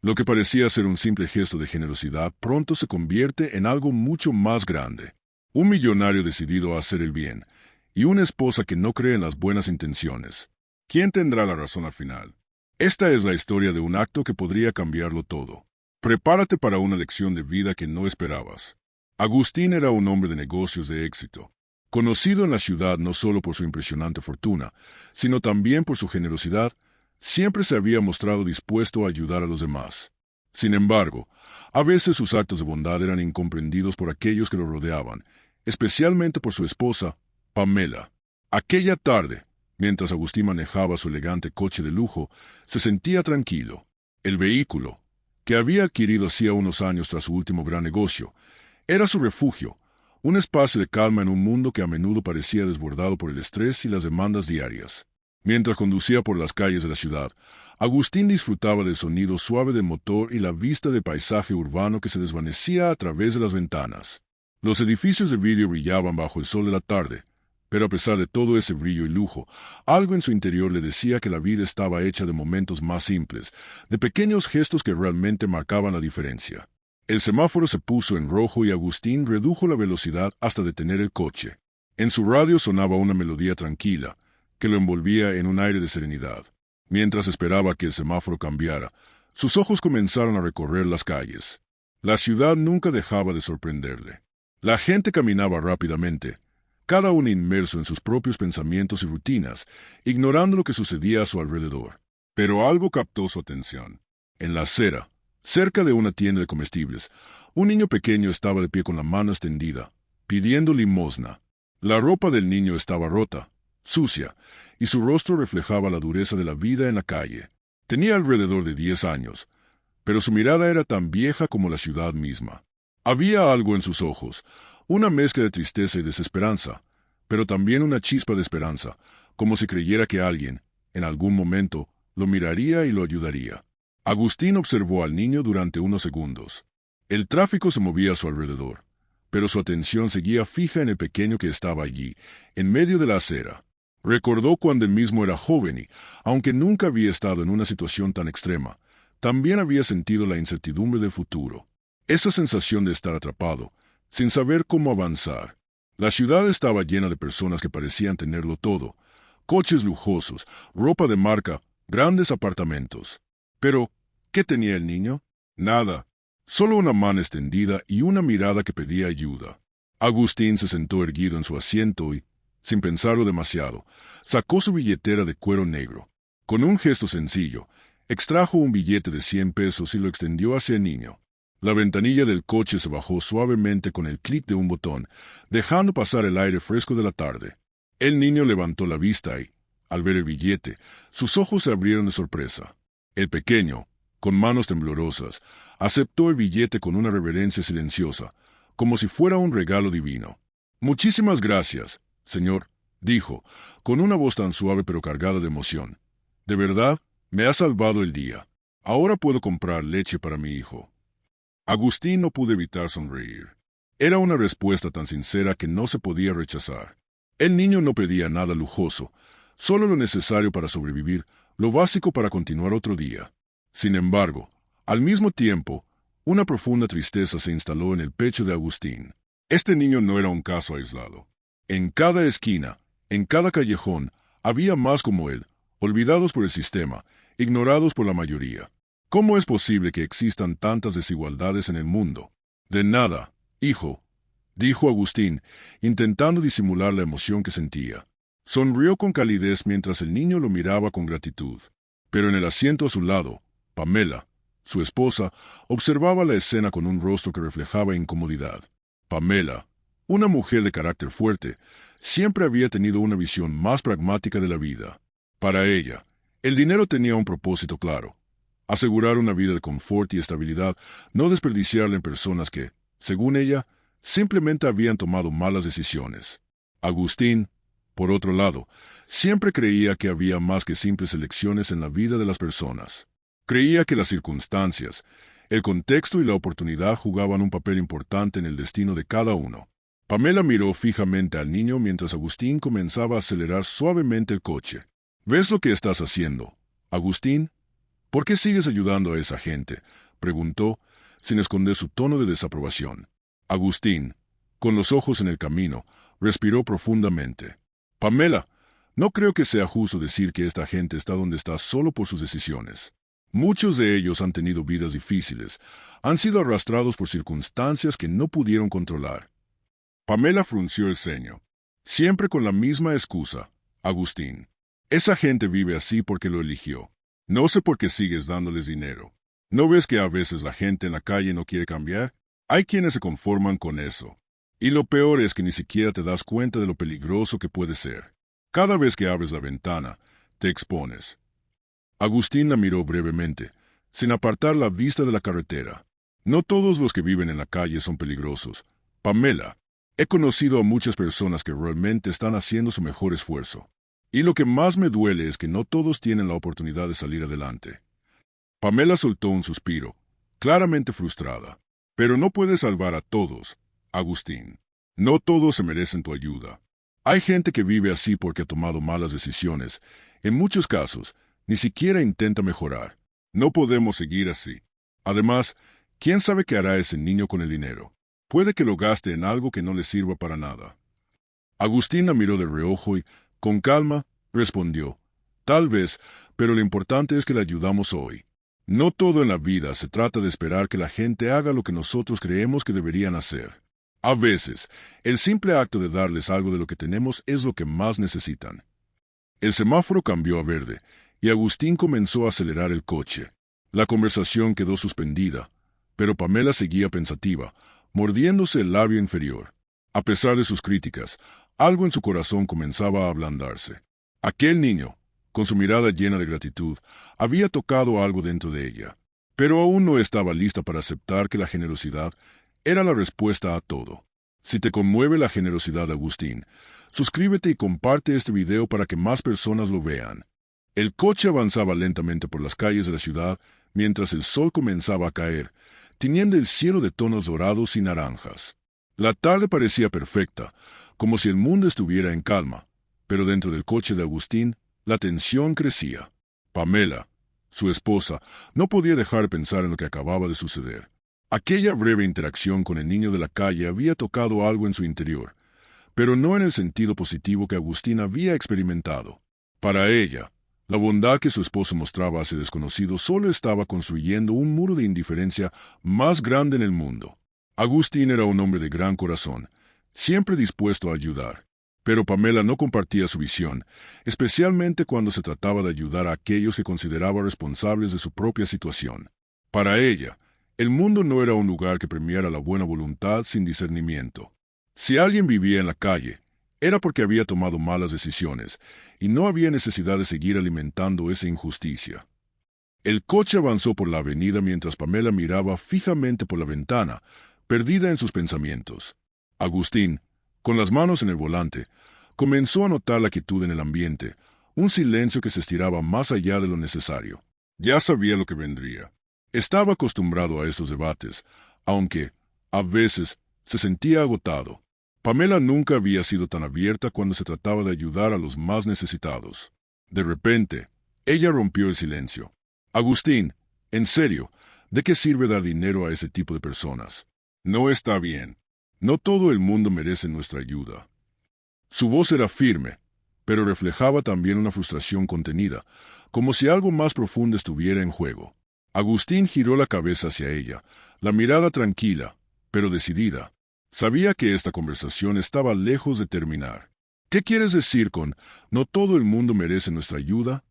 Lo que parecía ser un simple gesto de generosidad pronto se convierte en algo mucho más grande. Un millonario decidido a hacer el bien, y una esposa que no cree en las buenas intenciones. ¿Quién tendrá la razón al final? Esta es la historia de un acto que podría cambiarlo todo. Prepárate para una lección de vida que no esperabas. Agustín era un hombre de negocios de éxito, conocido en la ciudad no solo por su impresionante fortuna, sino también por su generosidad. Siempre se había mostrado dispuesto a ayudar a los demás. Sin embargo, a veces sus actos de bondad eran incomprendidos por aquellos que lo rodeaban, especialmente por su esposa, Pamela. Aquella tarde, mientras Agustín manejaba su elegante coche de lujo, se sentía tranquilo. El vehículo, que había adquirido hacía unos años tras su último gran negocio, era su refugio, un espacio de calma en un mundo que a menudo parecía desbordado por el estrés y las demandas diarias. Mientras conducía por las calles de la ciudad, Agustín disfrutaba del sonido suave del motor y la vista del paisaje urbano que se desvanecía a través de las ventanas. Los edificios de vidrio brillaban bajo el sol de la tarde, pero a pesar de todo ese brillo y lujo, algo en su interior le decía que la vida estaba hecha de momentos más simples, de pequeños gestos que realmente marcaban la diferencia. El semáforo se puso en rojo y Agustín redujo la velocidad hasta detener el coche. En su radio sonaba una melodía tranquila, que lo envolvía en un aire de serenidad. Mientras esperaba que el semáforo cambiara, sus ojos comenzaron a recorrer las calles. La ciudad nunca dejaba de sorprenderle. La gente caminaba rápidamente, cada uno inmerso en sus propios pensamientos y rutinas, ignorando lo que sucedía a su alrededor. Pero algo captó su atención. En la acera, cerca de una tienda de comestibles, un niño pequeño estaba de pie con la mano extendida, pidiendo limosna. La ropa del niño estaba rota, sucia, y su rostro reflejaba la dureza de la vida en la calle. Tenía alrededor de 10 años, pero su mirada era tan vieja como la ciudad misma. Había algo en sus ojos, una mezcla de tristeza y desesperanza, pero también una chispa de esperanza, como si creyera que alguien, en algún momento, lo miraría y lo ayudaría. Agustín observó al niño durante unos segundos. El tráfico se movía a su alrededor, pero su atención seguía fija en el pequeño que estaba allí, en medio de la acera. Recordó cuando él mismo era joven y, aunque nunca había estado en una situación tan extrema, también había sentido la incertidumbre del futuro. Esa sensación de estar atrapado, sin saber cómo avanzar. La ciudad estaba llena de personas que parecían tenerlo todo: coches lujosos, ropa de marca, grandes apartamentos. Pero, ¿qué tenía el niño? Nada. Solo una mano extendida y una mirada que pedía ayuda. Agustín se sentó erguido en su asiento y, sin pensarlo demasiado, sacó su billetera de cuero negro. Con un gesto sencillo, extrajo un billete de 100 pesos y lo extendió hacia el niño. La ventanilla del coche se bajó suavemente con el clic de un botón, dejando pasar el aire fresco de la tarde. El niño levantó la vista y, al ver el billete, sus ojos se abrieron de sorpresa. El pequeño, con manos temblorosas, aceptó el billete con una reverencia silenciosa, como si fuera un regalo divino. «Muchísimas gracias, señor», dijo, con una voz tan suave pero cargada de emoción. «De verdad, me ha salvado el día. Ahora puedo comprar leche para mi hijo». Agustín no pudo evitar sonreír. Era una respuesta tan sincera que no se podía rechazar. El niño no pedía nada lujoso, solo lo necesario para sobrevivir, lo básico para continuar otro día. Sin embargo, al mismo tiempo, una profunda tristeza se instaló en el pecho de Agustín. Este niño no era un caso aislado. En cada esquina, en cada callejón, había más como él, olvidados por el sistema, ignorados por la mayoría. ¿Cómo es posible que existan tantas desigualdades en el mundo? De nada, hijo, dijo Agustín, intentando disimular la emoción que sentía. Sonrió con calidez mientras el niño lo miraba con gratitud. Pero en el asiento a su lado, Pamela, su esposa, observaba la escena con un rostro que reflejaba incomodidad. Pamela, una mujer de carácter fuerte, siempre había tenido una visión más pragmática de la vida. Para ella, el dinero tenía un propósito claro: asegurar una vida de confort y estabilidad, no desperdiciarla en personas que, según ella, simplemente habían tomado malas decisiones. Agustín, por otro lado, siempre creía que había más que simples elecciones en la vida de las personas. Creía que las circunstancias, el contexto y la oportunidad jugaban un papel importante en el destino de cada uno. Pamela miró fijamente al niño mientras Agustín comenzaba a acelerar suavemente el coche. «¿Ves lo que estás haciendo, Agustín?», ¿Por qué sigues ayudando a esa gente?, preguntó, sin esconder su tono de desaprobación. Agustín, con los ojos en el camino, respiró profundamente. Pamela, no creo que sea justo decir que esta gente está donde está solo por sus decisiones. Muchos de ellos han tenido vidas difíciles, han sido arrastrados por circunstancias que no pudieron controlar. Pamela frunció el ceño. Siempre con la misma excusa, Agustín. Esa gente vive así porque lo eligió. No sé por qué sigues dándoles dinero. ¿No ves que a veces la gente en la calle no quiere cambiar? Hay quienes se conforman con eso. Y lo peor es que ni siquiera te das cuenta de lo peligroso que puede ser. Cada vez que abres la ventana, te expones. Agustín la miró brevemente, sin apartar la vista de la carretera. No todos los que viven en la calle son peligrosos. Pamela, he conocido a muchas personas que realmente están haciendo su mejor esfuerzo. Y lo que más me duele es que no todos tienen la oportunidad de salir adelante. Pamela soltó un suspiro, claramente frustrada. Pero no puedes salvar a todos, Agustín. No todos se merecen tu ayuda. Hay gente que vive así porque ha tomado malas decisiones. En muchos casos, ni siquiera intenta mejorar. No podemos seguir así. Además, ¿quién sabe qué hará ese niño con el dinero? Puede que lo gaste en algo que no le sirva para nada. Agustín la miró de reojo y, con calma, respondió, tal vez, pero lo importante es que le ayudamos hoy. No todo en la vida se trata de esperar que la gente haga lo que nosotros creemos que deberían hacer. A veces, el simple acto de darles algo de lo que tenemos es lo que más necesitan. El semáforo cambió a verde, y Agustín comenzó a acelerar el coche. La conversación quedó suspendida, pero Pamela seguía pensativa, mordiéndose el labio inferior. A pesar de sus críticas, algo en su corazón comenzaba a ablandarse. Aquel niño, con su mirada llena de gratitud, había tocado algo dentro de ella, pero aún no estaba lista para aceptar que la generosidad era la respuesta a todo. Si te conmueve la generosidad, Agustín, suscríbete y comparte este video para que más personas lo vean. El coche avanzaba lentamente por las calles de la ciudad mientras el sol comenzaba a caer, tiñendo el cielo de tonos dorados y naranjas. La tarde parecía perfecta, como si el mundo estuviera en calma, pero dentro del coche de Agustín, la tensión crecía. Pamela, su esposa, no podía dejar de pensar en lo que acababa de suceder. Aquella breve interacción con el niño de la calle había tocado algo en su interior, pero no en el sentido positivo que Agustín había experimentado. Para ella, la bondad que su esposo mostraba hacia desconocido solo estaba construyendo un muro de indiferencia más grande en el mundo. Agustín era un hombre de gran corazón, siempre dispuesto a ayudar. Pero Pamela no compartía su visión, especialmente cuando se trataba de ayudar a aquellos que consideraba responsables de su propia situación. Para ella, el mundo no era un lugar que premiara la buena voluntad sin discernimiento. Si alguien vivía en la calle, era porque había tomado malas decisiones, y no había necesidad de seguir alimentando esa injusticia. El coche avanzó por la avenida mientras Pamela miraba fijamente por la ventana, perdida en sus pensamientos. Agustín, con las manos en el volante, comenzó a notar la quietud en el ambiente, un silencio que se estiraba más allá de lo necesario. Ya sabía lo que vendría. Estaba acostumbrado a estos debates, aunque, a veces, se sentía agotado. Pamela nunca había sido tan abierta cuando se trataba de ayudar a los más necesitados. De repente, ella rompió el silencio. Agustín, en serio, ¿de qué sirve dar dinero a ese tipo de personas? No está bien. No todo el mundo merece nuestra ayuda. Su voz era firme, pero reflejaba también una frustración contenida, como si algo más profundo estuviera en juego. Agustín giró la cabeza hacia ella, la mirada tranquila, pero decidida. Sabía que esta conversación estaba lejos de terminar. ¿Qué quieres decir con «no todo el mundo merece nuestra ayuda?»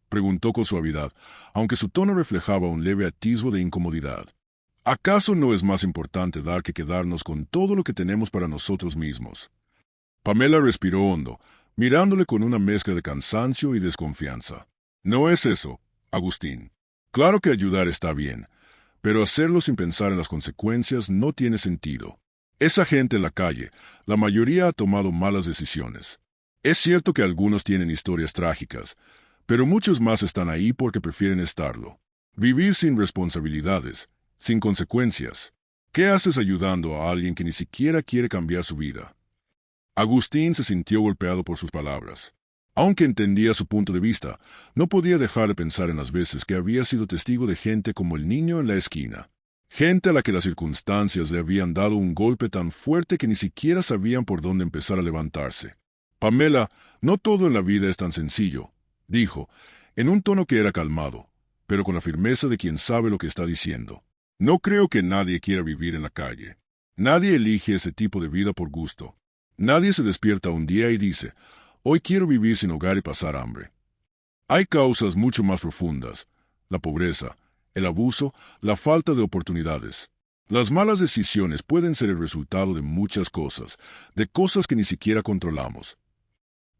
preguntó con suavidad, aunque su tono reflejaba un leve atisbo de incomodidad. ¿Acaso no es más importante dar que quedarnos con todo lo que tenemos para nosotros mismos? Pamela respiró hondo, mirándole con una mezcla de cansancio y desconfianza. No es eso, Agustín. Claro que ayudar está bien, pero hacerlo sin pensar en las consecuencias no tiene sentido. Esa gente en la calle, la mayoría ha tomado malas decisiones. Es cierto que algunos tienen historias trágicas, pero muchos más están ahí porque prefieren estarlo. Vivir sin responsabilidades, sin consecuencias. ¿Qué haces ayudando a alguien que ni siquiera quiere cambiar su vida? Agustín se sintió golpeado por sus palabras. Aunque entendía su punto de vista, no podía dejar de pensar en las veces que había sido testigo de gente como el niño en la esquina. Gente a la que las circunstancias le habían dado un golpe tan fuerte que ni siquiera sabían por dónde empezar a levantarse. Pamela, no todo en la vida es tan sencillo, dijo, en un tono que era calmado, pero con la firmeza de quien sabe lo que está diciendo. No creo que nadie quiera vivir en la calle. Nadie elige ese tipo de vida por gusto. Nadie se despierta un día y dice, hoy quiero vivir sin hogar y pasar hambre. Hay causas mucho más profundas: la pobreza, el abuso, la falta de oportunidades. Las malas decisiones pueden ser el resultado de muchas cosas, de cosas que ni siquiera controlamos.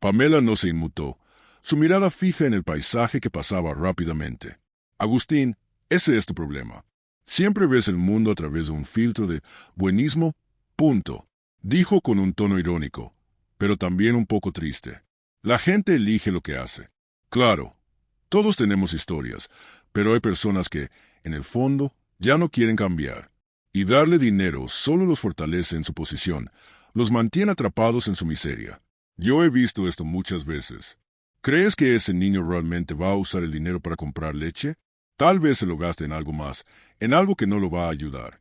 Pamela no se inmutó, su mirada fija en el paisaje que pasaba rápidamente. Agustín, ese es tu problema. Siempre ves el mundo a través de un filtro de buenismo, punto, dijo con un tono irónico, pero también un poco triste. La gente elige lo que hace. Claro, todos tenemos historias, pero hay personas que, en el fondo, ya no quieren cambiar. Y darle dinero solo los fortalece en su posición, los mantiene atrapados en su miseria. Yo he visto esto muchas veces. ¿Crees que ese niño realmente va a usar el dinero para comprar leche? Tal vez se lo gaste en algo más, en algo que no lo va a ayudar.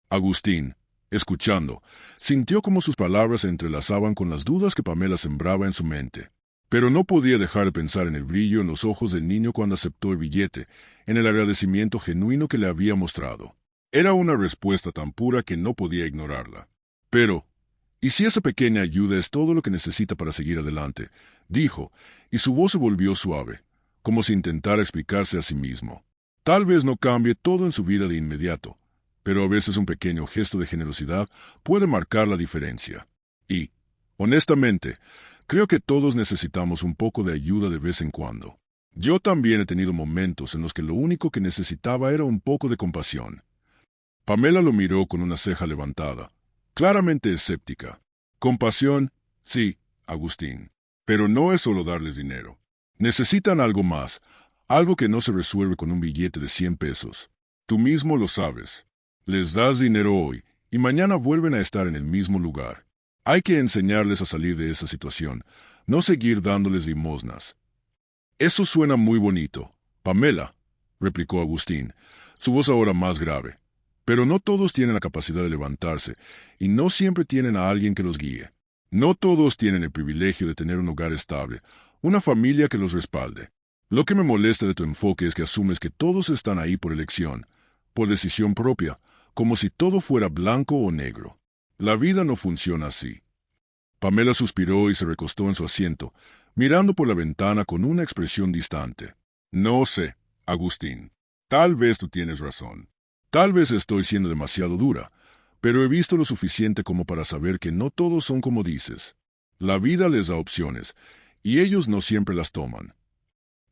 Agustín, escuchando, sintió como sus palabras se entrelazaban con las dudas que Pamela sembraba en su mente. Pero no podía dejar de pensar en el brillo en los ojos del niño cuando aceptó el billete, en el agradecimiento genuino que le había mostrado. Era una respuesta tan pura que no podía ignorarla. Pero, ¿y si esa pequeña ayuda es todo lo que necesita para seguir adelante? Dijo, y su voz se volvió suave, como si intentara explicarse a sí mismo. Tal vez no cambie todo en su vida de inmediato, pero a veces un pequeño gesto de generosidad puede marcar la diferencia. Y, honestamente, creo que todos necesitamos un poco de ayuda de vez en cuando. Yo también he tenido momentos en los que lo único que necesitaba era un poco de compasión. Pamela lo miró con una ceja levantada, claramente escéptica. Compasión, sí, Agustín, pero no es solo darles dinero. Necesitan algo más, algo que no se resuelve con un billete de 100 pesos. Tú mismo lo sabes. Les das dinero hoy y mañana vuelven a estar en el mismo lugar. Hay que enseñarles a salir de esa situación, no seguir dándoles limosnas. Eso suena muy bonito, Pamela, replicó Agustín, su voz ahora más grave. Pero no todos tienen la capacidad de levantarse, y no siempre tienen a alguien que los guíe. No todos tienen el privilegio de tener un hogar estable, una familia que los respalde. Lo que me molesta de tu enfoque es que asumes que todos están ahí por elección, por decisión propia, como si todo fuera blanco o negro. La vida no funciona así. Pamela suspiró y se recostó en su asiento, mirando por la ventana con una expresión distante. No sé, Agustín. Tal vez tú tienes razón. Tal vez estoy siendo demasiado dura, pero he visto lo suficiente como para saber que no todos son como dices. La vida les da opciones, y ellos no siempre las toman.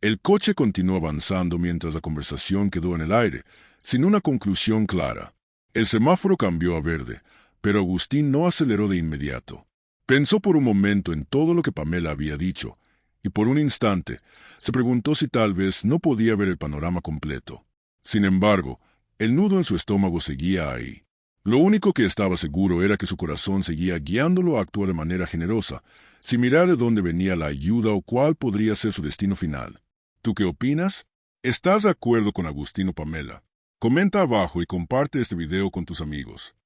El coche continuó avanzando mientras la conversación quedó en el aire, sin una conclusión clara. El semáforo cambió a verde, pero Agustín no aceleró de inmediato. Pensó por un momento en todo lo que Pamela había dicho, y por un instante se preguntó si tal vez no podía ver el panorama completo. Sin embargo, el nudo en su estómago seguía ahí. Lo único que estaba seguro era que su corazón seguía guiándolo a actuar de manera generosa, sin mirar de dónde venía la ayuda o cuál podría ser su destino final. ¿Tú qué opinas? ¿Estás de acuerdo con Agustín o Pamela? Comenta abajo y comparte este video con tus amigos.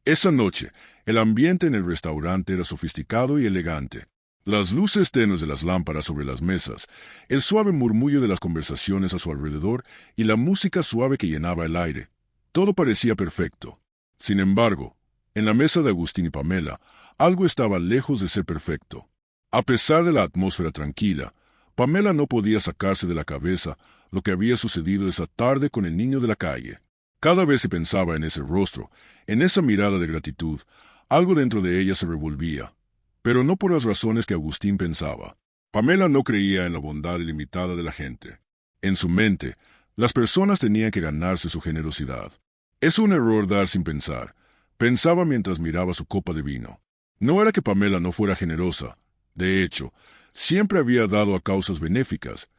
Esa noche, el ambiente en el restaurante era sofisticado y elegante. Las luces tenues de las lámparas sobre las mesas, el suave murmullo de las conversaciones a su alrededor y la música suave que llenaba el aire. Todo parecía perfecto. Sin embargo, en la mesa de Agustín y Pamela, algo estaba lejos de ser perfecto. A pesar de la atmósfera tranquila, Pamela no podía sacarse de la cabeza lo que había sucedido esa tarde con el niño de la calle. Cada vez que pensaba en ese rostro, en esa mirada de gratitud, algo dentro de ella se revolvía. Pero no por las razones que Agustín pensaba. Pamela no creía en la bondad ilimitada de la gente. En su mente, las personas tenían que ganarse su generosidad. Es un error dar sin pensar, pensaba mientras miraba su copa de vino. No era que Pamela no fuera generosa. De hecho, siempre había dado a causas benéficas,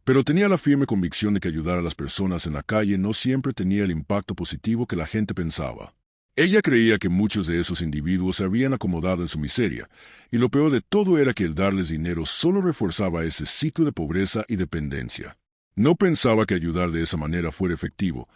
pero tenía la firme convicción de que ayudar a las personas en la calle no siempre tenía el impacto positivo que la gente pensaba. Ella creía que muchos de esos individuos se habían acomodado en su miseria, y lo peor de todo era que el darles dinero solo reforzaba ese ciclo de pobreza y dependencia. No pensaba que ayudar de esa manera fuera efectivo,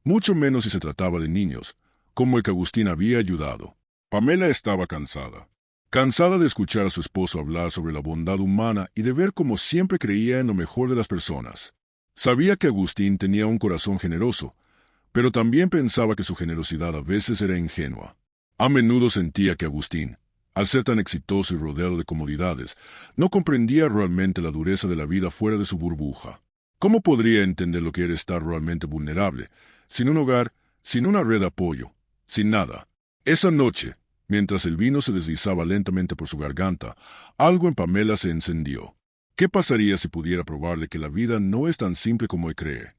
mucho menos si se trataba de niños, como el que Agustín había ayudado. Pamela estaba cansada. Cansada de escuchar a su esposo hablar sobre la bondad humana y de ver cómo siempre creía en lo mejor de las personas. Sabía que Agustín tenía un corazón generoso, pero también pensaba que su generosidad a veces era ingenua. A menudo sentía que Agustín, al ser tan exitoso y rodeado de comodidades, no comprendía realmente la dureza de la vida fuera de su burbuja. ¿Cómo podría entender lo que era estar realmente vulnerable, sin un hogar, sin una red de apoyo, sin nada? Esa noche, mientras el vino se deslizaba lentamente por su garganta, algo en Pamela se encendió. ¿Qué pasaría si pudiera probarle que la vida no es tan simple como él cree?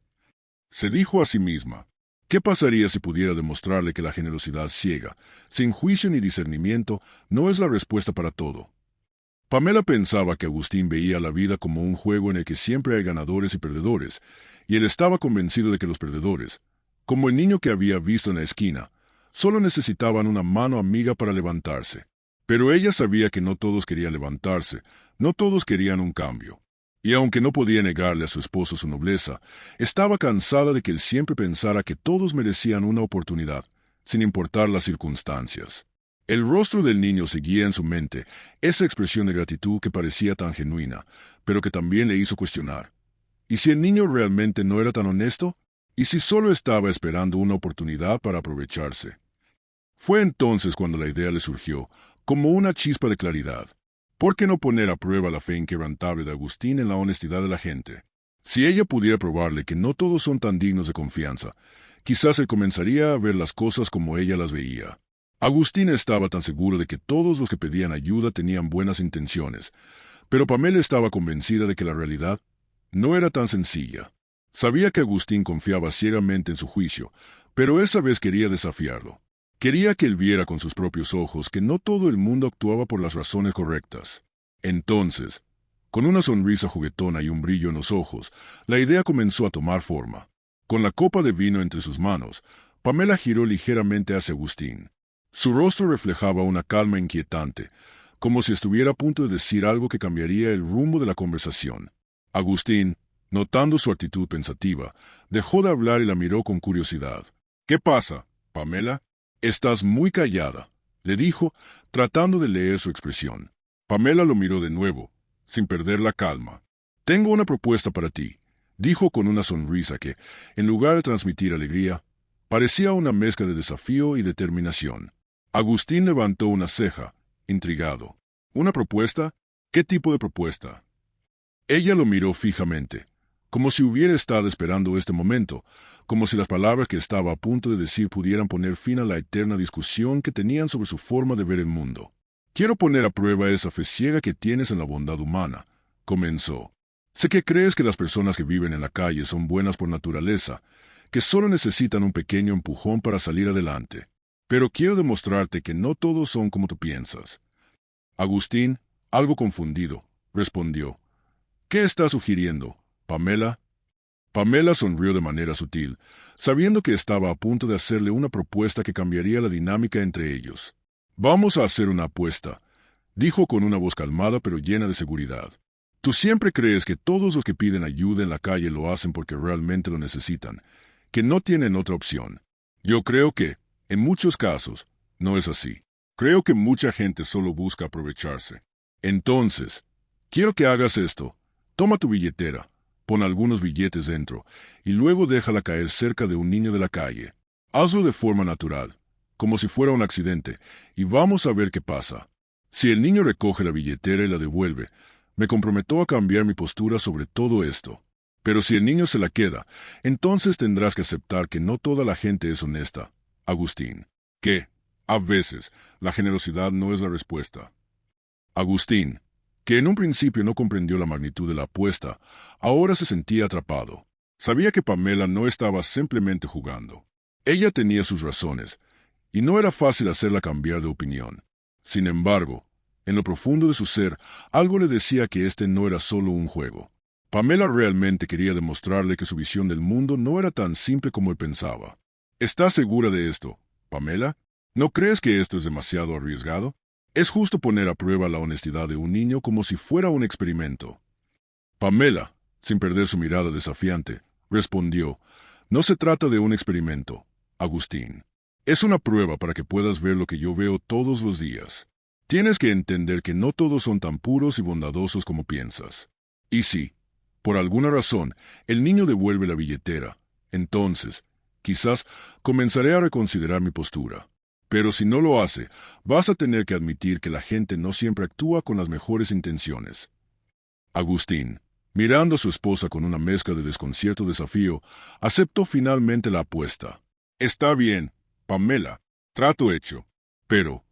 Se dijo a sí misma. ¿Qué pasaría si pudiera demostrarle que la generosidad ciega, sin juicio ni discernimiento, no es la respuesta para todo? Pamela pensaba que Agustín veía la vida como un juego en el que siempre hay ganadores y perdedores, y él estaba convencido de que los perdedores, como el niño que había visto en la esquina, solo necesitaban una mano amiga para levantarse. Pero ella sabía que no todos querían levantarse, no todos querían un cambio. Y aunque no podía negarle a su esposo su nobleza, estaba cansada de que él siempre pensara que todos merecían una oportunidad, sin importar las circunstancias. El rostro del niño seguía en su mente esa expresión de gratitud que parecía tan genuina, pero que también le hizo cuestionar. ¿Y si el niño realmente no era tan honesto? ¿Y si solo estaba esperando una oportunidad para aprovecharse? Fue entonces cuando la idea le surgió, como una chispa de claridad. ¿Por qué no poner a prueba la fe inquebrantable de Agustín en la honestidad de la gente? Si ella pudiera probarle que no todos son tan dignos de confianza, quizás él comenzaría a ver las cosas como ella las veía. Agustín estaba tan seguro de que todos los que pedían ayuda tenían buenas intenciones, pero Pamela estaba convencida de que la realidad no era tan sencilla. Sabía que Agustín confiaba ciegamente en su juicio, pero esa vez quería desafiarlo. Quería que él viera con sus propios ojos que no todo el mundo actuaba por las razones correctas. Entonces, con una sonrisa juguetona y un brillo en los ojos, la idea comenzó a tomar forma. Con la copa de vino entre sus manos, Pamela giró ligeramente hacia Agustín. Su rostro reflejaba una calma inquietante, como si estuviera a punto de decir algo que cambiaría el rumbo de la conversación. Agustín, notando su actitud pensativa, dejó de hablar y la miró con curiosidad. «¿Qué pasa, Pamela? Estás muy callada», le dijo, tratando de leer su expresión. Pamela lo miró de nuevo, sin perder la calma. «Tengo una propuesta para ti», dijo con una sonrisa que, en lugar de transmitir alegría, parecía una mezcla de desafío y determinación. Agustín levantó una ceja, intrigado. «¿Una propuesta? ¿Qué tipo de propuesta?» Ella lo miró fijamente, como si hubiera estado esperando este momento, como si las palabras que estaba a punto de decir pudieran poner fin a la eterna discusión que tenían sobre su forma de ver el mundo. «Quiero poner a prueba esa fe ciega que tienes en la bondad humana», comenzó. «Sé que crees que las personas que viven en la calle son buenas por naturaleza, que solo necesitan un pequeño empujón para salir adelante. Pero quiero demostrarte que no todos son como tú piensas». Agustín, algo confundido, respondió. «¿Qué estás sugiriendo, Pamela?» Pamela sonrió de manera sutil, sabiendo que estaba a punto de hacerle una propuesta que cambiaría la dinámica entre ellos. «Vamos a hacer una apuesta», dijo con una voz calmada pero llena de seguridad. «Tú siempre crees que todos los que piden ayuda en la calle lo hacen porque realmente lo necesitan, que no tienen otra opción. Yo creo que, en muchos casos, no es así. Creo que mucha gente solo busca aprovecharse. Entonces, quiero que hagas esto. Toma tu billetera, pon algunos billetes dentro, y luego déjala caer cerca de un niño de la calle. Hazlo de forma natural, como si fuera un accidente, y vamos a ver qué pasa. Si el niño recoge la billetera y la devuelve, me comprometo a cambiar mi postura sobre todo esto. Pero si el niño se la queda, entonces tendrás que aceptar que no toda la gente es honesta, Agustín. Que, a veces, la generosidad no es la respuesta». Agustín, que en un principio no comprendió la magnitud de la apuesta, ahora se sentía atrapado. Sabía que Pamela no estaba simplemente jugando. Ella tenía sus razones, y no era fácil hacerla cambiar de opinión. Sin embargo, en lo profundo de su ser, algo le decía que este no era solo un juego. Pamela realmente quería demostrarle que su visión del mundo no era tan simple como él pensaba. «¿Estás segura de esto, Pamela?», ¿No crees que esto es demasiado arriesgado? Es justo poner a prueba la honestidad de un niño como si fuera un experimento. Pamela, sin perder su mirada desafiante, respondió, no se trata de un experimento, Agustín. Es una prueba para que puedas ver lo que yo veo todos los días. Tienes que entender que no todos son tan puros y bondadosos como piensas. Y si, por alguna razón, el niño devuelve la billetera, entonces, quizás comenzaré a reconsiderar mi postura. Pero si no lo hace, vas a tener que admitir que la gente no siempre actúa con las mejores intenciones. Agustín, mirando a su esposa con una mezcla de desconcierto y desafío, aceptó finalmente la apuesta. Está bien, Pamela, trato hecho. Pero,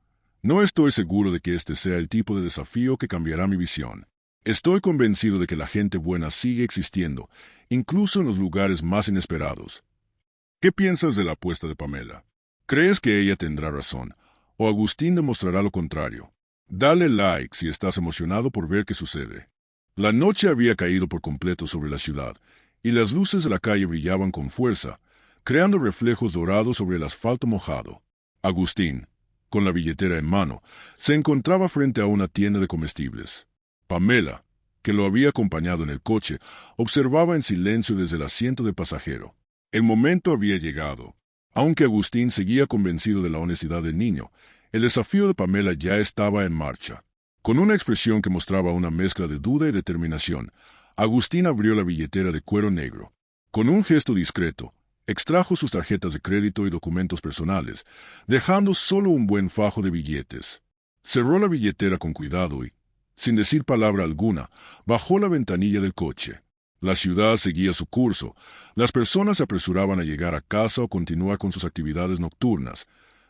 no estoy seguro de que este sea el tipo de desafío que cambiará mi visión. Estoy convencido de que la gente buena sigue existiendo, incluso en los lugares más inesperados. ¿Qué piensas de la apuesta de Pamela? ¿Crees que ella tendrá razón, o Agustín demostrará lo contrario? Dale like si estás emocionado por ver qué sucede. La noche había caído por completo sobre la ciudad, y las luces de la calle brillaban con fuerza, creando reflejos dorados sobre el asfalto mojado. Agustín, con la billetera en mano, se encontraba frente a una tienda de comestibles. Pamela, que lo había acompañado en el coche, observaba en silencio desde el asiento de pasajero. El momento había llegado. Aunque Agustín seguía convencido de la honestidad del niño, el desafío de Pamela ya estaba en marcha. Con una expresión que mostraba una mezcla de duda y determinación, Agustín abrió la billetera de cuero negro. Con un gesto discreto, extrajo sus tarjetas de crédito y documentos personales, dejando solo un buen fajo de billetes. Cerró la billetera con cuidado y, sin decir palabra alguna, bajó la ventanilla del coche. La ciudad seguía su curso, las personas se apresuraban a llegar a casa o continuar con sus actividades nocturnas,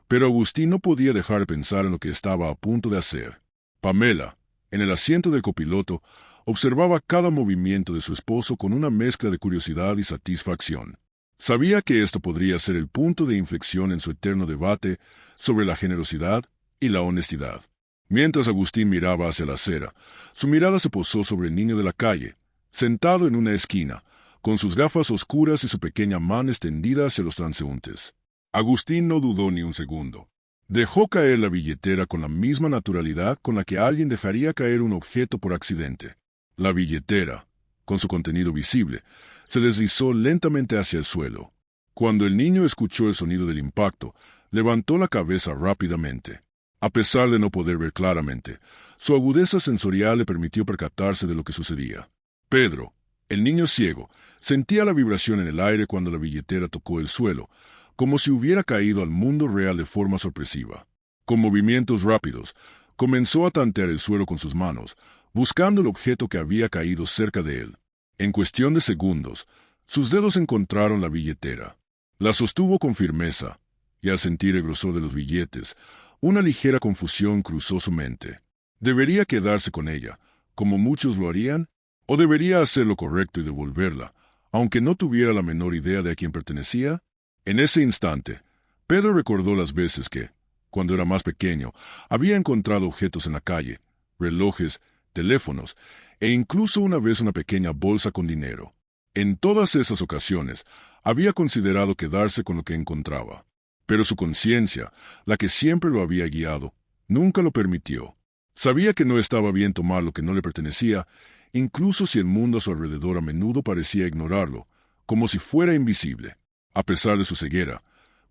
pero Agustín no podía dejar de pensar en lo que estaba a punto de hacer. Pamela, en el asiento del copiloto, observaba cada movimiento de su esposo con una mezcla de curiosidad y satisfacción. Sabía que esto podría ser el punto de inflexión en su eterno debate sobre la generosidad y la honestidad. Mientras Agustín miraba hacia la acera, su mirada se posó sobre el niño de la calle, sentado en una esquina, con sus gafas oscuras y su pequeña mano extendida hacia los transeúntes. Agustín no dudó ni un segundo. Dejó caer la billetera con la misma naturalidad con la que alguien dejaría caer un objeto por accidente. La billetera, con su contenido visible, se deslizó lentamente hacia el suelo. Cuando el niño escuchó el sonido del impacto, levantó la cabeza rápidamente. A pesar de no poder ver claramente, su agudeza sensorial le permitió percatarse de lo que sucedía. Pedro, el niño ciego, sentía la vibración en el aire cuando la billetera tocó el suelo, como si hubiera caído al mundo real de forma sorpresiva. Con movimientos rápidos, comenzó a tantear el suelo con sus manos, buscando el objeto que había caído cerca de él. En cuestión de segundos, sus dedos encontraron la billetera. La sostuvo con firmeza, y al sentir el grosor de los billetes, una ligera confusión cruzó su mente. ¿Debería quedarse con ella, como muchos lo harían? ¿O debería hacer lo correcto y devolverla, aunque no tuviera la menor idea de a quién pertenecía? En ese instante, Pedro recordó las veces que, cuando era más pequeño, había encontrado objetos en la calle, relojes, teléfonos, e incluso una vez una pequeña bolsa con dinero. En todas esas ocasiones, había considerado quedarse con lo que encontraba. Pero su conciencia, la que siempre lo había guiado, nunca lo permitió. Sabía que no estaba bien tomar lo que no le pertenecía, incluso si el mundo a su alrededor a menudo parecía ignorarlo, como si fuera invisible. A pesar de su ceguera,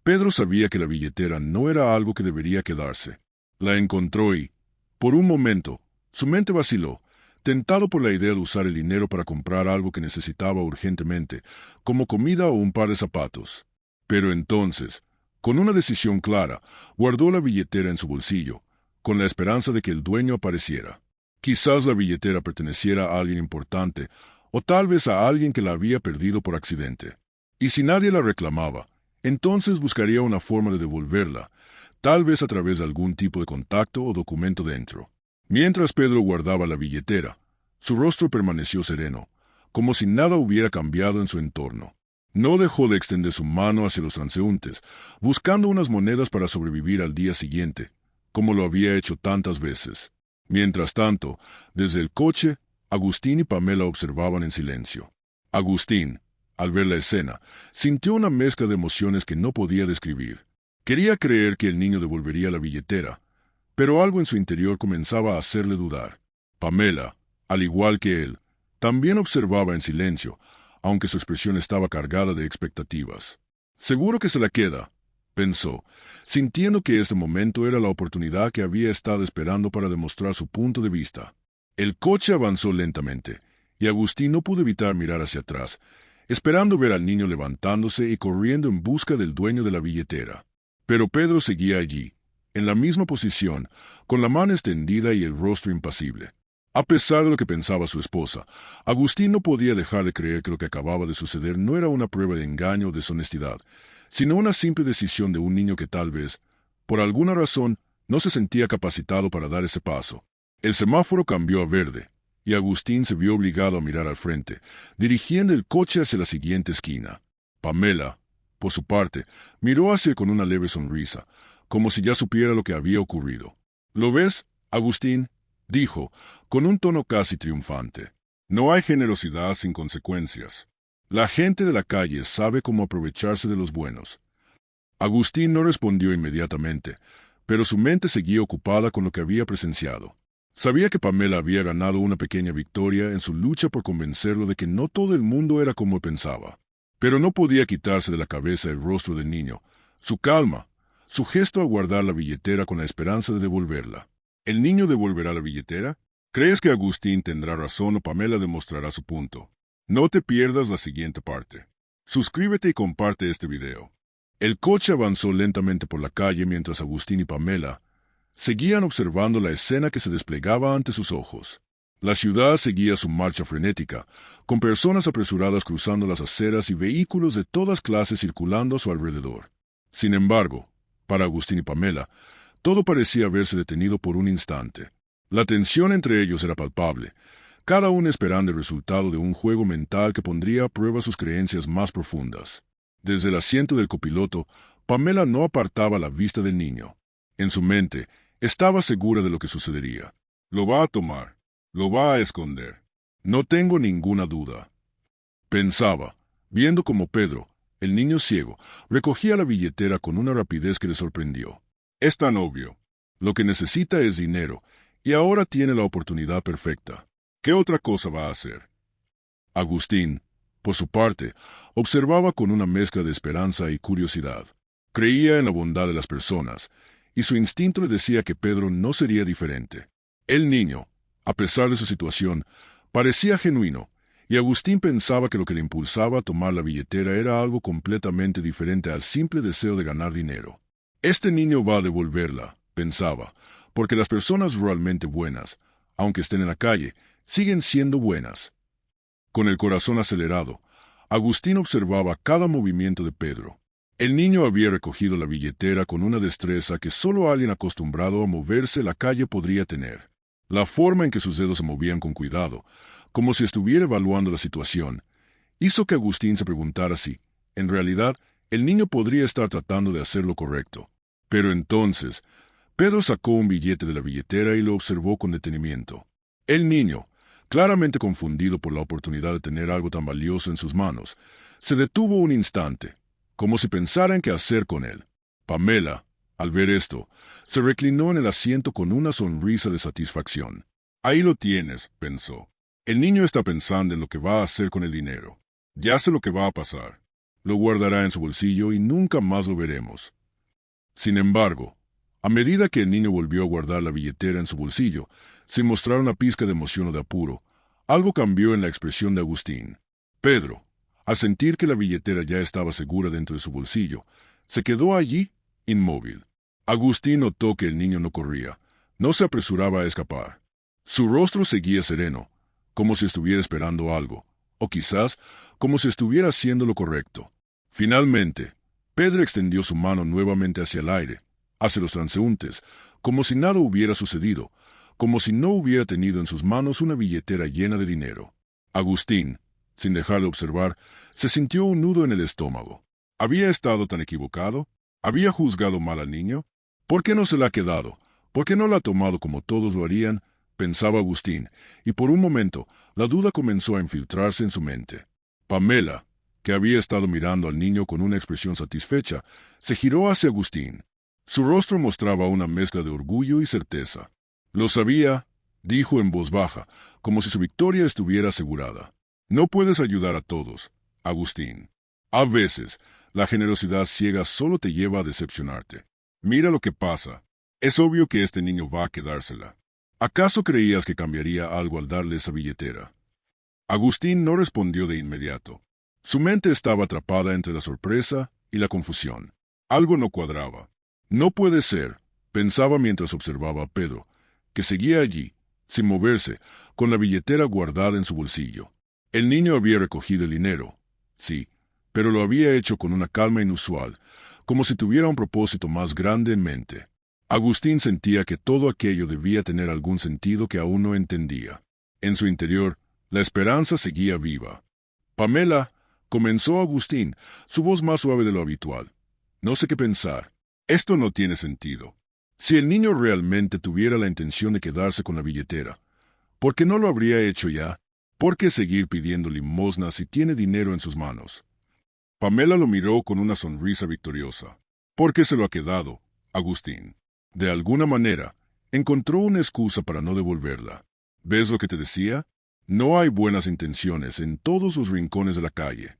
Pedro sabía que la billetera no era algo que debería quedarse. La encontró y, por un momento, su mente vaciló, tentado por la idea de usar el dinero para comprar algo que necesitaba urgentemente, como comida o un par de zapatos. Pero entonces, con una decisión clara, guardó la billetera en su bolsillo, con la esperanza de que el dueño apareciera. Quizás la billetera perteneciera a alguien importante, o tal vez a alguien que la había perdido por accidente. Y si nadie la reclamaba, entonces buscaría una forma de devolverla, tal vez a través de algún tipo de contacto o documento dentro. Mientras Pedro guardaba la billetera, su rostro permaneció sereno, como si nada hubiera cambiado en su entorno. No dejó de extender su mano hacia los transeúntes, buscando unas monedas para sobrevivir al día siguiente, como lo había hecho tantas veces. Mientras tanto, desde el coche, Agustín y Pamela observaban en silencio. Agustín, al ver la escena, sintió una mezcla de emociones que no podía describir. Quería creer que el niño devolvería la billetera, pero algo en su interior comenzaba a hacerle dudar. Pamela, al igual que él, también observaba en silencio, aunque su expresión estaba cargada de expectativas. Seguro que se la queda, pensó, sintiendo que este momento era la oportunidad que había estado esperando para demostrar su punto de vista. El coche avanzó lentamente, y Agustín no pudo evitar mirar hacia atrás, esperando ver al niño levantándose y corriendo en busca del dueño de la billetera. Pero Pedro seguía allí, en la misma posición, con la mano extendida y el rostro impasible. A pesar de lo que pensaba su esposa, Agustín no podía dejar de creer que lo que acababa de suceder no era una prueba de engaño o deshonestidad, sino una simple decisión de un niño que tal vez, por alguna razón, no se sentía capacitado para dar ese paso. El semáforo cambió a verde, y Agustín se vio obligado a mirar al frente, dirigiendo el coche hacia la siguiente esquina. Pamela, por su parte, miró hacia él con una leve sonrisa, como si ya supiera lo que había ocurrido. ¿Lo ves, Agustín?, dijo, con un tono casi triunfante. No hay generosidad sin consecuencias. La gente de la calle sabe cómo aprovecharse de los buenos. Agustín no respondió inmediatamente, pero su mente seguía ocupada con lo que había presenciado. Sabía que Pamela había ganado una pequeña victoria en su lucha por convencerlo de que no todo el mundo era como pensaba. Pero no podía quitarse de la cabeza el rostro del niño, su calma, su gesto al guardar la billetera con la esperanza de devolverla. ¿El niño devolverá la billetera? ¿Crees que Agustín tendrá razón o Pamela demostrará su punto? No te pierdas la siguiente parte. Suscríbete y comparte este video. El coche avanzó lentamente por la calle mientras Agustín y Pamela seguían observando la escena que se desplegaba ante sus ojos. La ciudad seguía su marcha frenética, con personas apresuradas cruzando las aceras y vehículos de todas clases circulando a su alrededor. Sin embargo, para Agustín y Pamela, todo parecía haberse detenido por un instante. La tensión entre ellos era palpable, cada uno esperando el resultado de un juego mental que pondría a prueba sus creencias más profundas. Desde el asiento del copiloto, Pamela no apartaba la vista del niño. En su mente, estaba segura de lo que sucedería. Lo va a tomar. Lo va a esconder. No tengo ninguna duda. Pensaba, viendo como Pedro, el niño ciego, recogía la billetera con una rapidez que le sorprendió. Es tan obvio. Lo que necesita es dinero, y ahora tiene la oportunidad perfecta. ¿Qué otra cosa va a hacer? Agustín, por su parte, observaba con una mezcla de esperanza y curiosidad. Creía en la bondad de las personas, y su instinto le decía que Pedro no sería diferente. El niño, a pesar de su situación, parecía genuino, y Agustín pensaba que lo que le impulsaba a tomar la billetera era algo completamente diferente al simple deseo de ganar dinero. Este niño va a devolverla, pensaba, porque las personas realmente buenas, aunque estén en la calle, siguen siendo buenas. Con el corazón acelerado, Agustín observaba cada movimiento de Pedro. El niño había recogido la billetera con una destreza que solo alguien acostumbrado a moverse en la calle podría tener. La forma en que sus dedos se movían con cuidado, como si estuviera evaluando la situación, hizo que Agustín se preguntara si, en realidad, el niño podría estar tratando de hacer lo correcto. Pero entonces, Pedro sacó un billete de la billetera y lo observó con detenimiento. El niño, claramente confundido por la oportunidad de tener algo tan valioso en sus manos, se detuvo un instante, como si pensara en qué hacer con él. Pamela, al ver esto, se reclinó en el asiento con una sonrisa de satisfacción. Ahí lo tienes, pensó. El niño está pensando en lo que va a hacer con el dinero. Ya sé lo que va a pasar. Lo guardará en su bolsillo y nunca más lo veremos. Sin embargo, a medida que el niño volvió a guardar la billetera en su bolsillo, sin mostrar una pizca de emoción o de apuro, algo cambió en la expresión de Agustín. Pedro, al sentir que la billetera ya estaba segura dentro de su bolsillo, se quedó allí, inmóvil. Agustín notó que el niño no corría, no se apresuraba a escapar. Su rostro seguía sereno, como si estuviera esperando algo, o quizás como si estuviera haciendo lo correcto. Finalmente, Pedro extendió su mano nuevamente hacia el aire, hacia los transeúntes, como si nada hubiera sucedido, como si no hubiera tenido en sus manos una billetera llena de dinero. Agustín, sin dejar de observar, se sintió un nudo en el estómago. ¿Había estado tan equivocado? ¿Había juzgado mal al niño? ¿Por qué no se la ha quedado? ¿Por qué no la ha tomado como todos lo harían? Pensaba Agustín, y por un momento la duda comenzó a infiltrarse en su mente. Pamela, que había estado mirando al niño con una expresión satisfecha, se giró hacia Agustín. Su rostro mostraba una mezcla de orgullo y certeza. «Lo sabía», dijo en voz baja, como si su victoria estuviera asegurada. «No puedes ayudar a todos, Agustín. A veces, la generosidad ciega solo te lleva a decepcionarte. Mira lo que pasa. Es obvio que este niño va a quedársela. ¿Acaso creías que cambiaría algo al darle esa billetera?» Agustín no respondió de inmediato. Su mente estaba atrapada entre la sorpresa y la confusión. Algo no cuadraba. «No puede ser», pensaba mientras observaba a Pedro, que seguía allí, sin moverse, con la billetera guardada en su bolsillo. El niño había recogido el dinero, sí, pero lo había hecho con una calma inusual, como si tuviera un propósito más grande en mente. Agustín sentía que todo aquello debía tener algún sentido que aún no entendía. En su interior, la esperanza seguía viva. «Pamela», comenzó Agustín, su voz más suave de lo habitual. «No sé qué pensar. Esto no tiene sentido. Si el niño realmente tuviera la intención de quedarse con la billetera, ¿por qué no lo habría hecho ya? ¿Por qué seguir pidiendo limosna si tiene dinero en sus manos?» Pamela lo miró con una sonrisa victoriosa. «¿Por qué se lo ha quedado, Agustín?» De alguna manera, encontró una excusa para no devolverla. «¿Ves lo que te decía? No hay buenas intenciones en todos los rincones de la calle».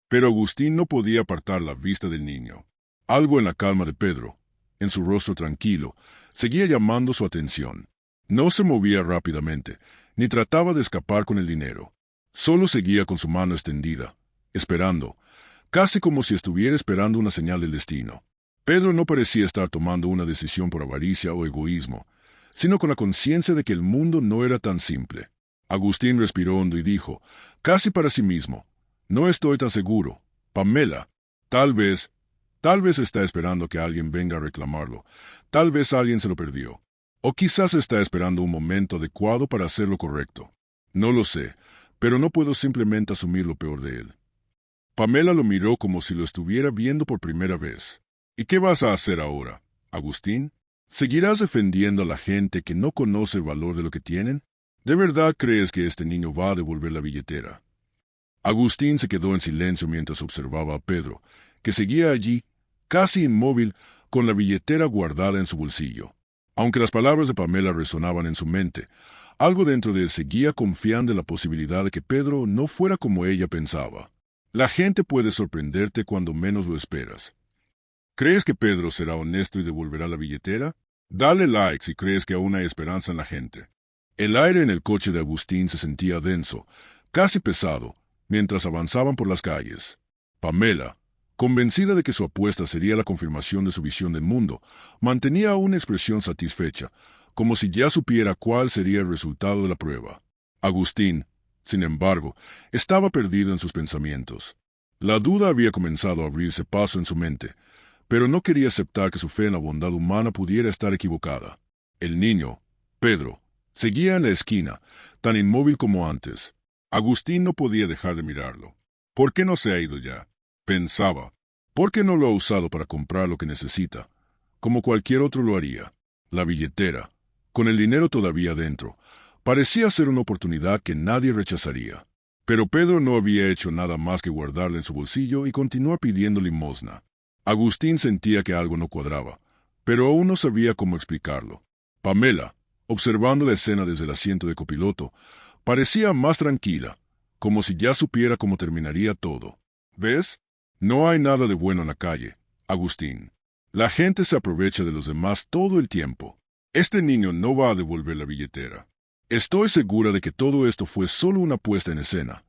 Pero Agustín no podía apartar la vista del niño. Algo en la calma de Pedro, en su rostro tranquilo, seguía llamando su atención. No se movía rápidamente, ni trataba de escapar con el dinero. Solo seguía con su mano extendida, esperando, casi como si estuviera esperando una señal del destino. Pedro no parecía estar tomando una decisión por avaricia o egoísmo, sino con la conciencia de que el mundo no era tan simple. Agustín respiró hondo y dijo, casi para sí mismo, «No estoy tan seguro. Pamela, tal vez está esperando que alguien venga a reclamarlo. Tal vez alguien se lo perdió. O quizás está esperando un momento adecuado para hacer lo correcto. No lo sé, pero no puedo simplemente asumir lo peor de él». Pamela lo miró como si lo estuviera viendo por primera vez. «¿Y qué vas a hacer ahora, Agustín? ¿Seguirás defendiendo a la gente que no conoce el valor de lo que tienen? ¿De verdad crees que este niño va a devolver la billetera?» Agustín se quedó en silencio mientras observaba a Pedro, que seguía allí, casi inmóvil, con la billetera guardada en su bolsillo. Aunque las palabras de Pamela resonaban en su mente, algo dentro de él seguía confiando en la posibilidad de que Pedro no fuera como ella pensaba. La gente puede sorprenderte cuando menos lo esperas. ¿Crees que Pedro será honesto y devolverá la billetera? Dale like si crees que aún hay esperanza en la gente. El aire en el coche de Agustín se sentía denso, casi pesado, mientras avanzaban por las calles. Pamela, convencida de que su apuesta sería la confirmación de su visión del mundo, mantenía una expresión satisfecha, como si ya supiera cuál sería el resultado de la prueba. Agustín, sin embargo, estaba perdido en sus pensamientos. La duda había comenzado a abrirse paso en su mente, pero no quería aceptar que su fe en la bondad humana pudiera estar equivocada. El niño, Pedro, seguía en la esquina, tan inmóvil como antes. Agustín no podía dejar de mirarlo. ¿Por qué no se ha ido ya?, pensaba. ¿Por qué no lo ha usado para comprar lo que necesita, como cualquier otro lo haría? La billetera, con el dinero todavía dentro, parecía ser una oportunidad que nadie rechazaría. Pero Pedro no había hecho nada más que guardarla en su bolsillo y continuar pidiendo limosna. Agustín sentía que algo no cuadraba, pero aún no sabía cómo explicarlo. Pamela, observando la escena desde el asiento de copiloto, parecía más tranquila, como si ya supiera cómo terminaría todo. ¿Ves? No hay nada de bueno en la calle, Agustín. La gente se aprovecha de los demás todo el tiempo. Este niño no va a devolver la billetera. Estoy segura de que todo esto fue solo una puesta en escena,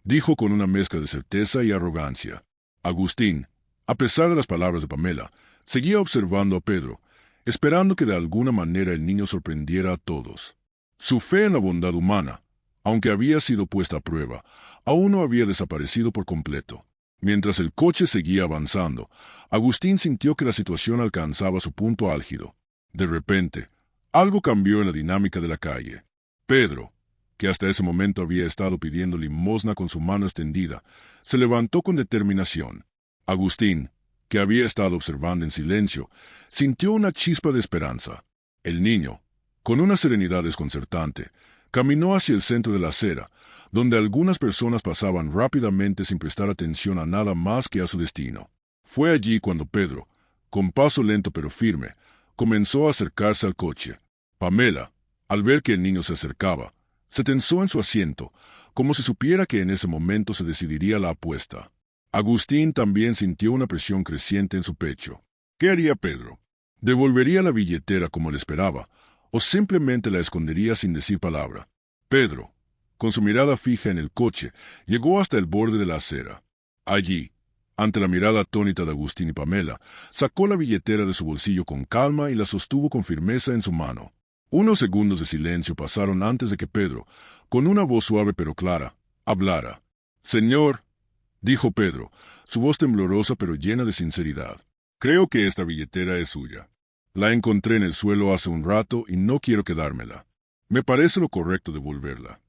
dijo con una mezcla de certeza y arrogancia. Agustín, a pesar de las palabras de Pamela, seguía observando a Pedro, esperando que de alguna manera el niño sorprendiera a todos. Su fe en la bondad humana, aunque había sido puesta a prueba, aún no había desaparecido por completo. Mientras el coche seguía avanzando, Agustín sintió que la situación alcanzaba su punto álgido. De repente, algo cambió en la dinámica de la calle. Pedro, que hasta ese momento había estado pidiendo limosna con su mano extendida, se levantó con determinación. Agustín, que había estado observando en silencio, sintió una chispa de esperanza. El niño, con una serenidad desconcertante, Caminó hacia el centro de la acera, donde algunas personas pasaban rápidamente sin prestar atención a nada más que a su destino. Fue allí cuando Pedro, con paso lento pero firme, comenzó a acercarse al coche. Pamela, al ver que el niño se acercaba, se tensó en su asiento, como si supiera que en ese momento se decidiría la apuesta. Agustín también sintió una presión creciente en su pecho. ¿Qué haría Pedro? ¿Devolvería la billetera como le esperaba, o simplemente la escondería sin decir palabra? Pedro, con su mirada fija en el coche, llegó hasta el borde de la acera. Allí, ante la mirada atónita de Agustín y Pamela, sacó la billetera de su bolsillo con calma y la sostuvo con firmeza en su mano. Unos segundos de silencio pasaron antes de que Pedro, con una voz suave pero clara, hablara. «Señor», dijo Pedro, su voz temblorosa pero llena de sinceridad, «creo que esta billetera es suya. La encontré en el suelo hace un rato y no quiero quedármela. Me parece lo correcto devolverla».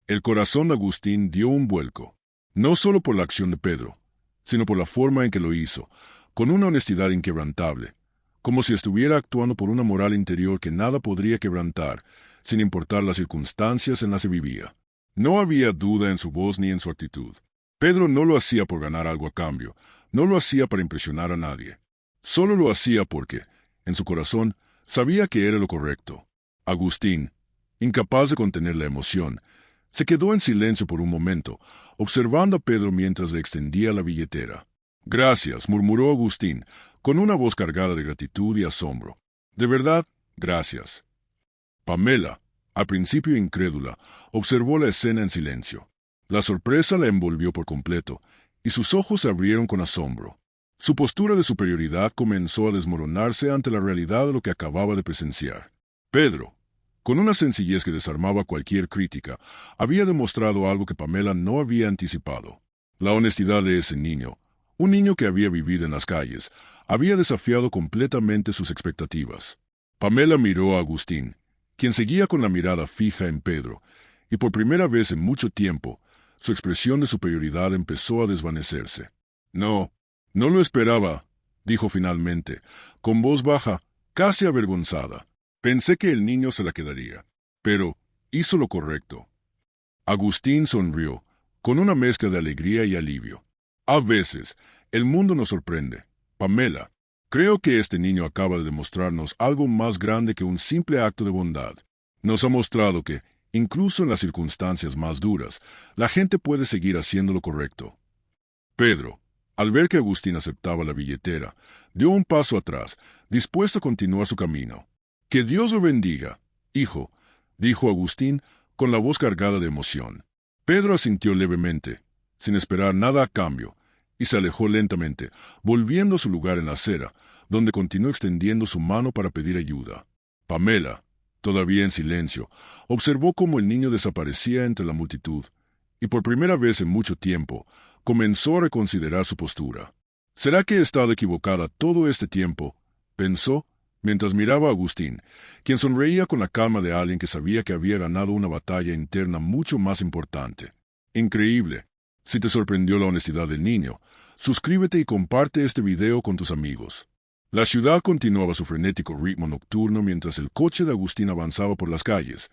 El corazón de Agustín dio un vuelco, no solo por la acción de Pedro, sino por la forma en que lo hizo, con una honestidad inquebrantable, como si estuviera actuando por una moral interior que nada podría quebrantar, sin importar las circunstancias en las que vivía. No había duda en su voz ni en su actitud. Pedro no lo hacía por ganar algo a cambio, no lo hacía para impresionar a nadie. Solo lo hacía porque, en su corazón, sabía que era lo correcto. Agustín, incapaz de contener la emoción, se quedó en silencio por un momento, observando a Pedro mientras le extendía la billetera. «Gracias», murmuró Agustín, con una voz cargada de gratitud y asombro. «De verdad, gracias». Pamela, al principio incrédula, observó la escena en silencio. La sorpresa la envolvió por completo, y sus ojos se abrieron con asombro. Su postura de superioridad comenzó a desmoronarse ante la realidad de lo que acababa de presenciar. Pedro, con una sencillez que desarmaba cualquier crítica, había demostrado algo que Pamela no había anticipado. La honestidad de ese niño, un niño que había vivido en las calles, había desafiado completamente sus expectativas. Pamela miró a Agustín, quien seguía con la mirada fija en Pedro, y por primera vez en mucho tiempo, su expresión de superioridad empezó a desvanecerse. «No, no lo esperaba», dijo finalmente, con voz baja, casi avergonzada. «Pensé que el niño se la quedaría, pero hizo lo correcto». Agustín sonrió, con una mezcla de alegría y alivio. «A veces, el mundo nos sorprende. Pamela, creo que este niño acaba de demostrarnos algo más grande que un simple acto de bondad. Nos ha mostrado que, incluso en las circunstancias más duras, la gente puede seguir haciendo lo correcto». Pedro, al ver que Agustín aceptaba la billetera, dio un paso atrás, dispuesto a continuar su camino. «Que Dios lo bendiga, hijo», dijo Agustín, con la voz cargada de emoción. Pedro asintió levemente, sin esperar nada a cambio, y se alejó lentamente, volviendo a su lugar en la acera, donde continuó extendiendo su mano para pedir ayuda. Pamela, todavía en silencio, observó cómo el niño desaparecía entre la multitud, y por primera vez en mucho tiempo, comenzó a reconsiderar su postura. «¿Será que he estado equivocada todo este tiempo?», pensó, mientras miraba a Agustín, quien sonreía con la calma de alguien que sabía que había ganado una batalla interna mucho más importante. Increíble. Si te sorprendió la honestidad del niño, suscríbete y comparte este video con tus amigos. La ciudad continuaba su frenético ritmo nocturno mientras el coche de Agustín avanzaba por las calles,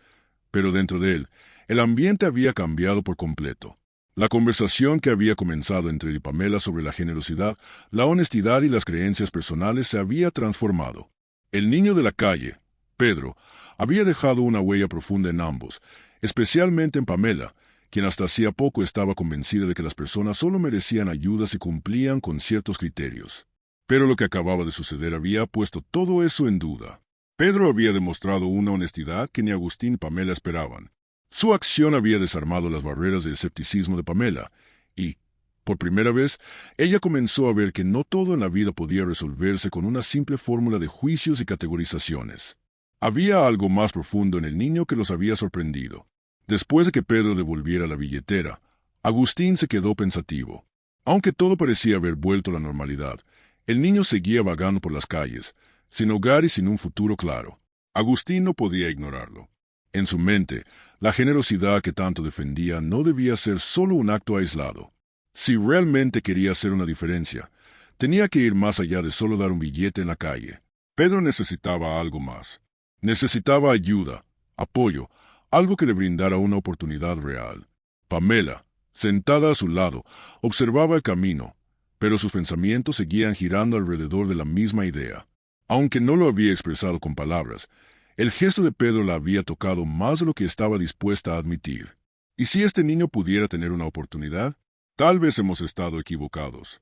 pero dentro de él, el ambiente había cambiado por completo. La conversación que había comenzado entre él y Pamela sobre la generosidad, la honestidad y las creencias personales se había transformado. El niño de la calle, Pedro, había dejado una huella profunda en ambos, especialmente en Pamela, quien hasta hacía poco estaba convencida de que las personas solo merecían ayuda si cumplían con ciertos criterios. Pero lo que acababa de suceder había puesto todo eso en duda. Pedro había demostrado una honestidad que ni Agustín ni Pamela esperaban. Su acción había desarmado las barreras del escepticismo de Pamela, y, por primera vez, ella comenzó a ver que no todo en la vida podía resolverse con una simple fórmula de juicios y categorizaciones. Había algo más profundo en el niño que los había sorprendido. Después de que Pedro devolviera la billetera, Agustín se quedó pensativo. Aunque todo parecía haber vuelto a la normalidad, el niño seguía vagando por las calles, sin hogar y sin un futuro claro. Agustín no podía ignorarlo. En su mente, la generosidad que tanto defendía no debía ser solo un acto aislado. Si realmente quería hacer una diferencia, tenía que ir más allá de solo dar un billete en la calle. Pedro necesitaba algo más. Necesitaba ayuda, apoyo, algo que le brindara una oportunidad real. Pamela, sentada a su lado, observaba el camino, pero sus pensamientos seguían girando alrededor de la misma idea. Aunque no lo había expresado con palabras, el gesto de Pedro la había tocado más de lo que estaba dispuesta a admitir. ¿Y si este niño pudiera tener una oportunidad? Tal vez hemos estado equivocados.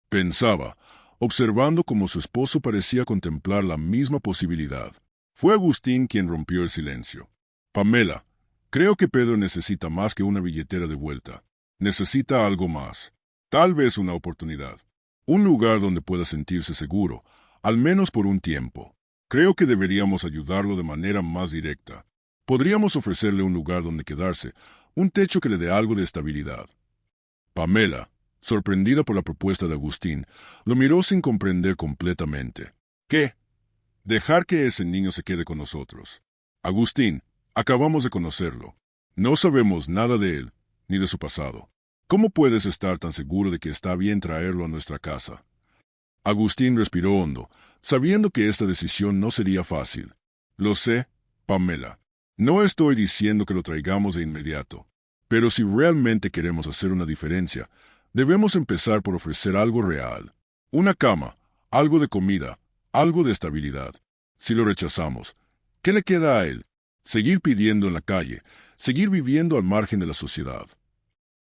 Pensaba, observando cómo su esposo parecía contemplar la misma posibilidad. Fue Agustín quien rompió el silencio. Pamela, creo que Pedro necesita más que una billetera de vuelta. Necesita algo más. Tal vez una oportunidad. Un lugar donde pueda sentirse seguro, al menos por un tiempo. Creo que deberíamos ayudarlo de manera más directa. Podríamos ofrecerle un lugar donde quedarse, un techo que le dé algo de estabilidad. Pamela, sorprendida por la propuesta de Agustín, lo miró sin comprender completamente. ¿Qué? Dejar que ese niño se quede con nosotros. Agustín, acabamos de conocerlo. No sabemos nada de él, ni de su pasado. ¿Cómo puedes estar tan seguro de que está bien traerlo a nuestra casa? Agustín respiró hondo, sabiendo que esta decisión no sería fácil. Lo sé, Pamela. No estoy diciendo que lo traigamos de inmediato, pero si realmente queremos hacer una diferencia, debemos empezar por ofrecer algo real. Una cama, algo de comida, algo de estabilidad. Si lo rechazamos, ¿qué le queda a él? Seguir pidiendo en la calle, seguir viviendo al margen de la sociedad.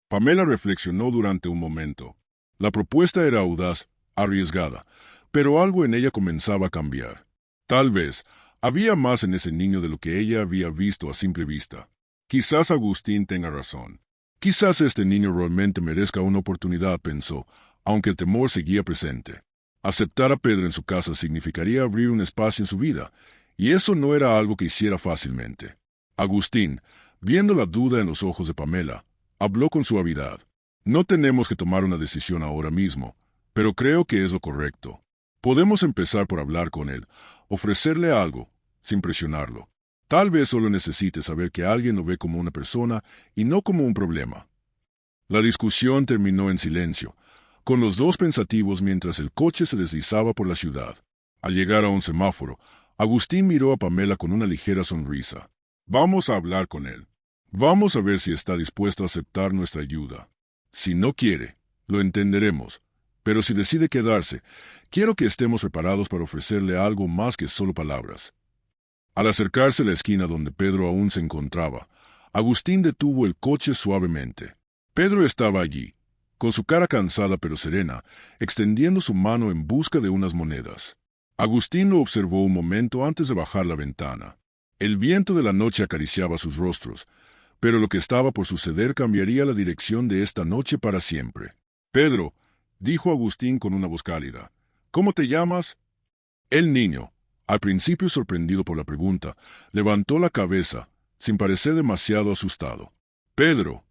Pamela reflexionó durante un momento. La propuesta era audaz, arriesgada, pero algo en ella comenzaba a cambiar. Tal vez había más en ese niño de lo que ella había visto a simple vista. Quizás Agustín tenga razón. Quizás este niño realmente merezca una oportunidad, pensó, aunque el temor seguía presente. Aceptar a Pedro en su casa significaría abrir un espacio en su vida, y eso no era algo que hiciera fácilmente. Agustín, viendo la duda en los ojos de Pamela, habló con suavidad. No tenemos que tomar una decisión ahora mismo, pero creo que es lo correcto. Podemos empezar por hablar con él, ofrecerle algo, sin presionarlo. Tal vez solo necesite saber que alguien lo ve como una persona y no como un problema. La discusión terminó en silencio, con los dos pensativos mientras el coche se deslizaba por la ciudad. Al llegar a un semáforo, Agustín miró a Pamela con una ligera sonrisa. Vamos a hablar con él. Vamos a ver si está dispuesto a aceptar nuestra ayuda. Si no quiere, lo entenderemos. Pero si decide quedarse, quiero que estemos preparados para ofrecerle algo más que solo palabras. Al acercarse a la esquina donde Pedro aún se encontraba, Agustín detuvo el coche suavemente. Pedro estaba allí, con su cara cansada pero serena, extendiendo su mano en busca de unas monedas. Agustín lo observó un momento antes de bajar la ventana. El viento de la noche acariciaba sus rostros, pero lo que estaba por suceder cambiaría la dirección de esta noche para siempre. Pedro, dijo Agustín con una voz cálida, ¿cómo te llamas? El niño, al principio sorprendido por la pregunta, levantó la cabeza, sin parecer demasiado asustado. Pedro,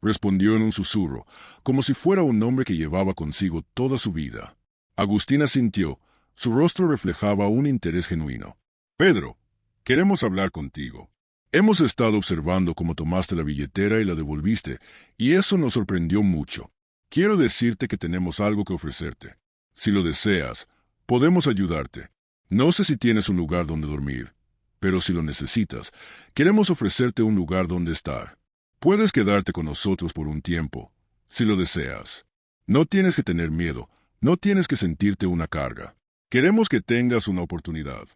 respondió en un susurro, como si fuera un nombre que llevaba consigo toda su vida. Agustín asintió, su rostro reflejaba un interés genuino. Pedro, queremos hablar contigo. Hemos estado observando cómo tomaste la billetera y la devolviste, y eso nos sorprendió mucho. Quiero decirte que tenemos algo que ofrecerte. Si lo deseas, podemos ayudarte. No sé si tienes un lugar donde dormir, pero si lo necesitas, queremos ofrecerte un lugar donde estar. Puedes quedarte con nosotros por un tiempo, si lo deseas. No tienes que tener miedo, no tienes que sentirte una carga. Queremos que tengas una oportunidad.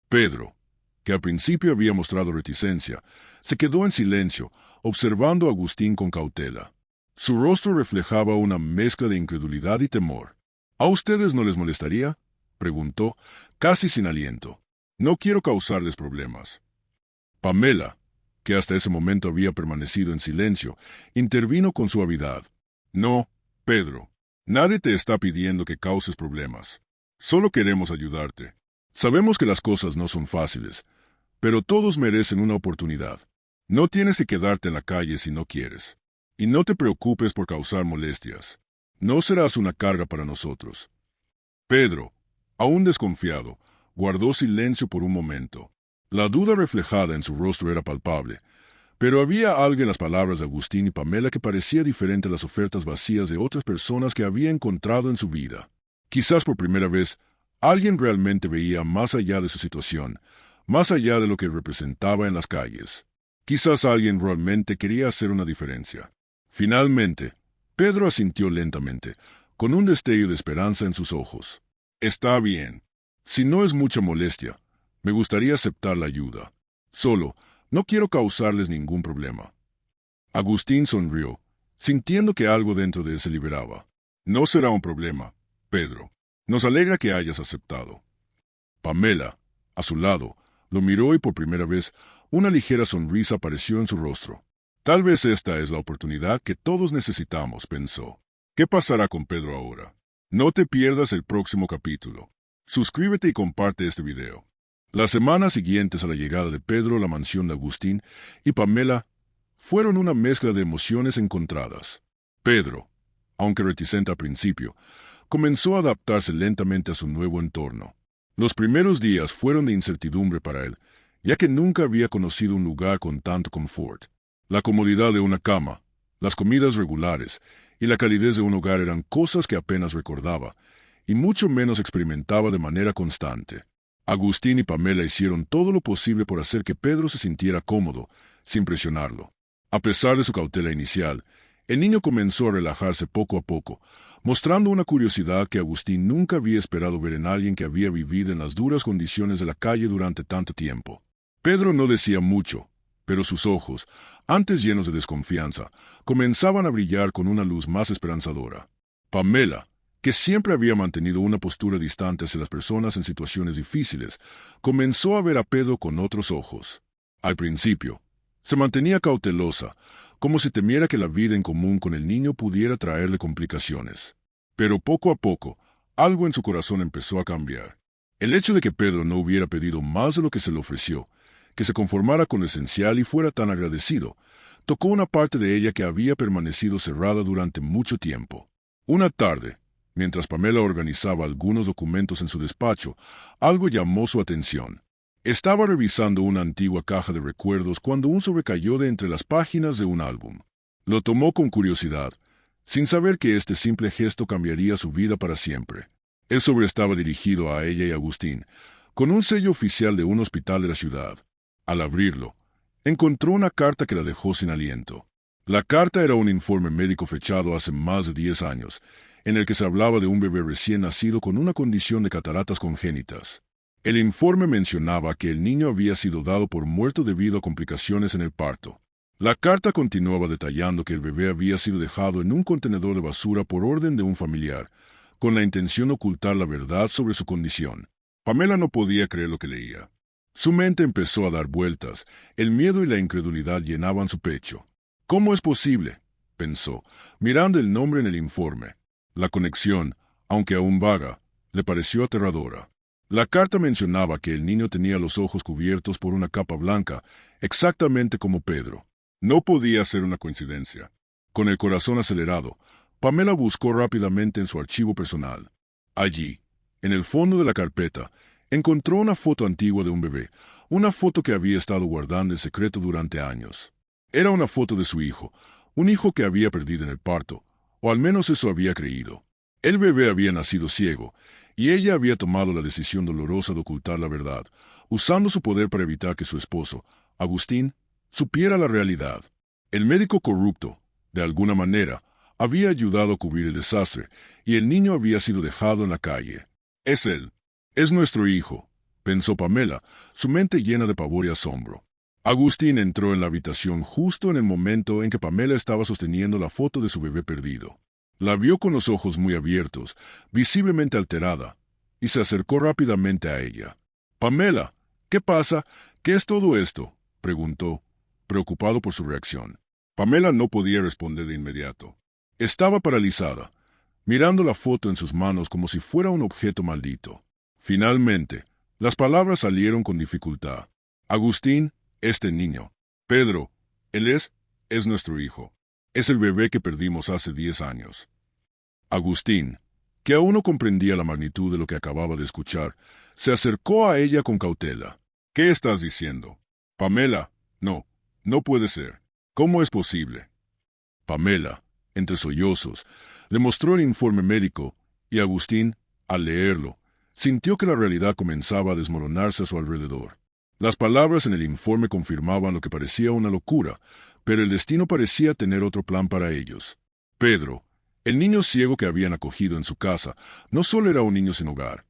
Pedro, que al principio había mostrado reticencia, se quedó en silencio, observando a Agustín con cautela. Su rostro reflejaba una mezcla de incredulidad y temor. ¿A ustedes no les molestaría?, preguntó, casi sin aliento. No quiero causarles problemas. Pamela, que hasta ese momento había permanecido en silencio, intervino con suavidad. No, Pedro, nadie te está pidiendo que causes problemas. Solo queremos ayudarte. Sabemos que las cosas no son fáciles, pero todos merecen una oportunidad. No tienes que quedarte en la calle si no quieres. Y no te preocupes por causar molestias. No serás una carga para nosotros. Pedro, aún desconfiado, guardó silencio por un momento. La duda reflejada en su rostro era palpable, pero había algo en las palabras de Agustín y Pamela que parecía diferente a las ofertas vacías de otras personas que había encontrado en su vida. Quizás por primera vez, alguien realmente veía más allá de su situación, más allá de lo que representaba en las calles. Quizás alguien realmente quería hacer una diferencia. Finalmente, Pedro asintió lentamente, con un destello de esperanza en sus ojos. Está bien. Si no es mucha molestia, me gustaría aceptar la ayuda. Solo, no quiero causarles ningún problema. Agustín sonrió, sintiendo que algo dentro de él se liberaba. No será un problema, Pedro. Nos alegra que hayas aceptado. Pamela, a su lado, lo miró y por primera vez una ligera sonrisa apareció en su rostro. Tal vez esta es la oportunidad que todos necesitamos, pensó. ¿Qué pasará con Pedro ahora? No te pierdas el próximo capítulo. Suscríbete y comparte este video. Las semanas siguientes a la llegada de Pedro a la mansión de Agustín y Pamela fueron una mezcla de emociones encontradas. Pedro, aunque reticente al principio, comenzó a adaptarse lentamente a su nuevo entorno. Los primeros días fueron de incertidumbre para él, ya que nunca había conocido un lugar con tanto confort. La comodidad de una cama, las comidas regulares y la calidez de un hogar eran cosas que apenas recordaba, y mucho menos experimentaba de manera constante. Agustín y Pamela hicieron todo lo posible por hacer que Pedro se sintiera cómodo, sin presionarlo. A pesar de su cautela inicial, el niño comenzó a relajarse poco a poco, mostrando una curiosidad que Agustín nunca había esperado ver en alguien que había vivido en las duras condiciones de la calle durante tanto tiempo. Pedro no decía mucho, pero sus ojos, antes llenos de desconfianza, comenzaban a brillar con una luz más esperanzadora. Pamela, que siempre había mantenido una postura distante hacia las personas en situaciones difíciles, comenzó a ver a Pedro con otros ojos. Al principio, se mantenía cautelosa, como si temiera que la vida en común con el niño pudiera traerle complicaciones. Pero poco a poco, algo en su corazón empezó a cambiar. El hecho de que Pedro no hubiera pedido más de lo que se le ofreció, que se conformara con lo esencial y fuera tan agradecido, tocó una parte de ella que había permanecido cerrada durante mucho tiempo. Una tarde, mientras Pamela organizaba algunos documentos en su despacho, algo llamó su atención. Estaba revisando una antigua caja de recuerdos cuando un sobrecayó de entre las páginas de un álbum. Lo tomó con curiosidad, sin saber que este simple gesto cambiaría su vida para siempre. El sobre estaba dirigido a ella y a Agustín, con un sello oficial de un hospital de la ciudad. Al abrirlo, encontró una carta que la dejó sin aliento. La carta era un informe médico fechado hace más de 10 años, en el que se hablaba de un bebé recién nacido con una condición de cataratas congénitas. El informe mencionaba que el niño había sido dado por muerto debido a complicaciones en el parto. La carta continuaba detallando que el bebé había sido dejado en un contenedor de basura por orden de un familiar, con la intención de ocultar la verdad sobre su condición. Pamela no podía creer lo que leía. Su mente empezó a dar vueltas, el miedo y la incredulidad llenaban su pecho. ¿Cómo es posible?, pensó, mirando el nombre en el informe. La conexión, aunque aún vaga, le pareció aterradora. La carta mencionaba que el niño tenía los ojos cubiertos por una capa blanca, exactamente como Pedro. No podía ser una coincidencia. Con el corazón acelerado, Pamela buscó rápidamente en su archivo personal. Allí, en el fondo de la carpeta, encontró una foto antigua de un bebé, una foto que había estado guardando en secreto durante años. Era una foto de su hijo, un hijo que había perdido en el parto, o al menos eso había creído. El bebé había nacido ciego, y ella había tomado la decisión dolorosa de ocultar la verdad, usando su poder para evitar que su esposo, Agustín, supiera la realidad. El médico corrupto, de alguna manera, había ayudado a cubrir el desastre, y el niño había sido dejado en la calle. Es él. Es nuestro hijo, pensó Pamela, su mente llena de pavor y asombro. Agustín entró en la habitación justo en el momento en que Pamela estaba sosteniendo la foto de su bebé perdido. La vio con los ojos muy abiertos, visiblemente alterada, y se acercó rápidamente a ella. «Pamela, ¿qué pasa? ¿Qué es todo esto?», preguntó, preocupado por su reacción. Pamela no podía responder de inmediato. Estaba paralizada, mirando la foto en sus manos como si fuera un objeto maldito. Finalmente, las palabras salieron con dificultad. «Agustín, este niño. Pedro, él es nuestro hijo. Es el bebé que perdimos hace 10 años». Agustín, que aún no comprendía la magnitud de lo que acababa de escuchar, se acercó a ella con cautela. «¿Qué estás diciendo?» «Pamela, no puede ser. ¿Cómo es posible?» Pamela, entre sollozos, le mostró el informe médico, y Agustín, al leerlo, sintió que la realidad comenzaba a desmoronarse a su alrededor. Las palabras en el informe confirmaban lo que parecía una locura, pero el destino parecía tener otro plan para ellos. Pedro, el niño ciego que habían acogido en su casa, no solo era un niño sin hogar,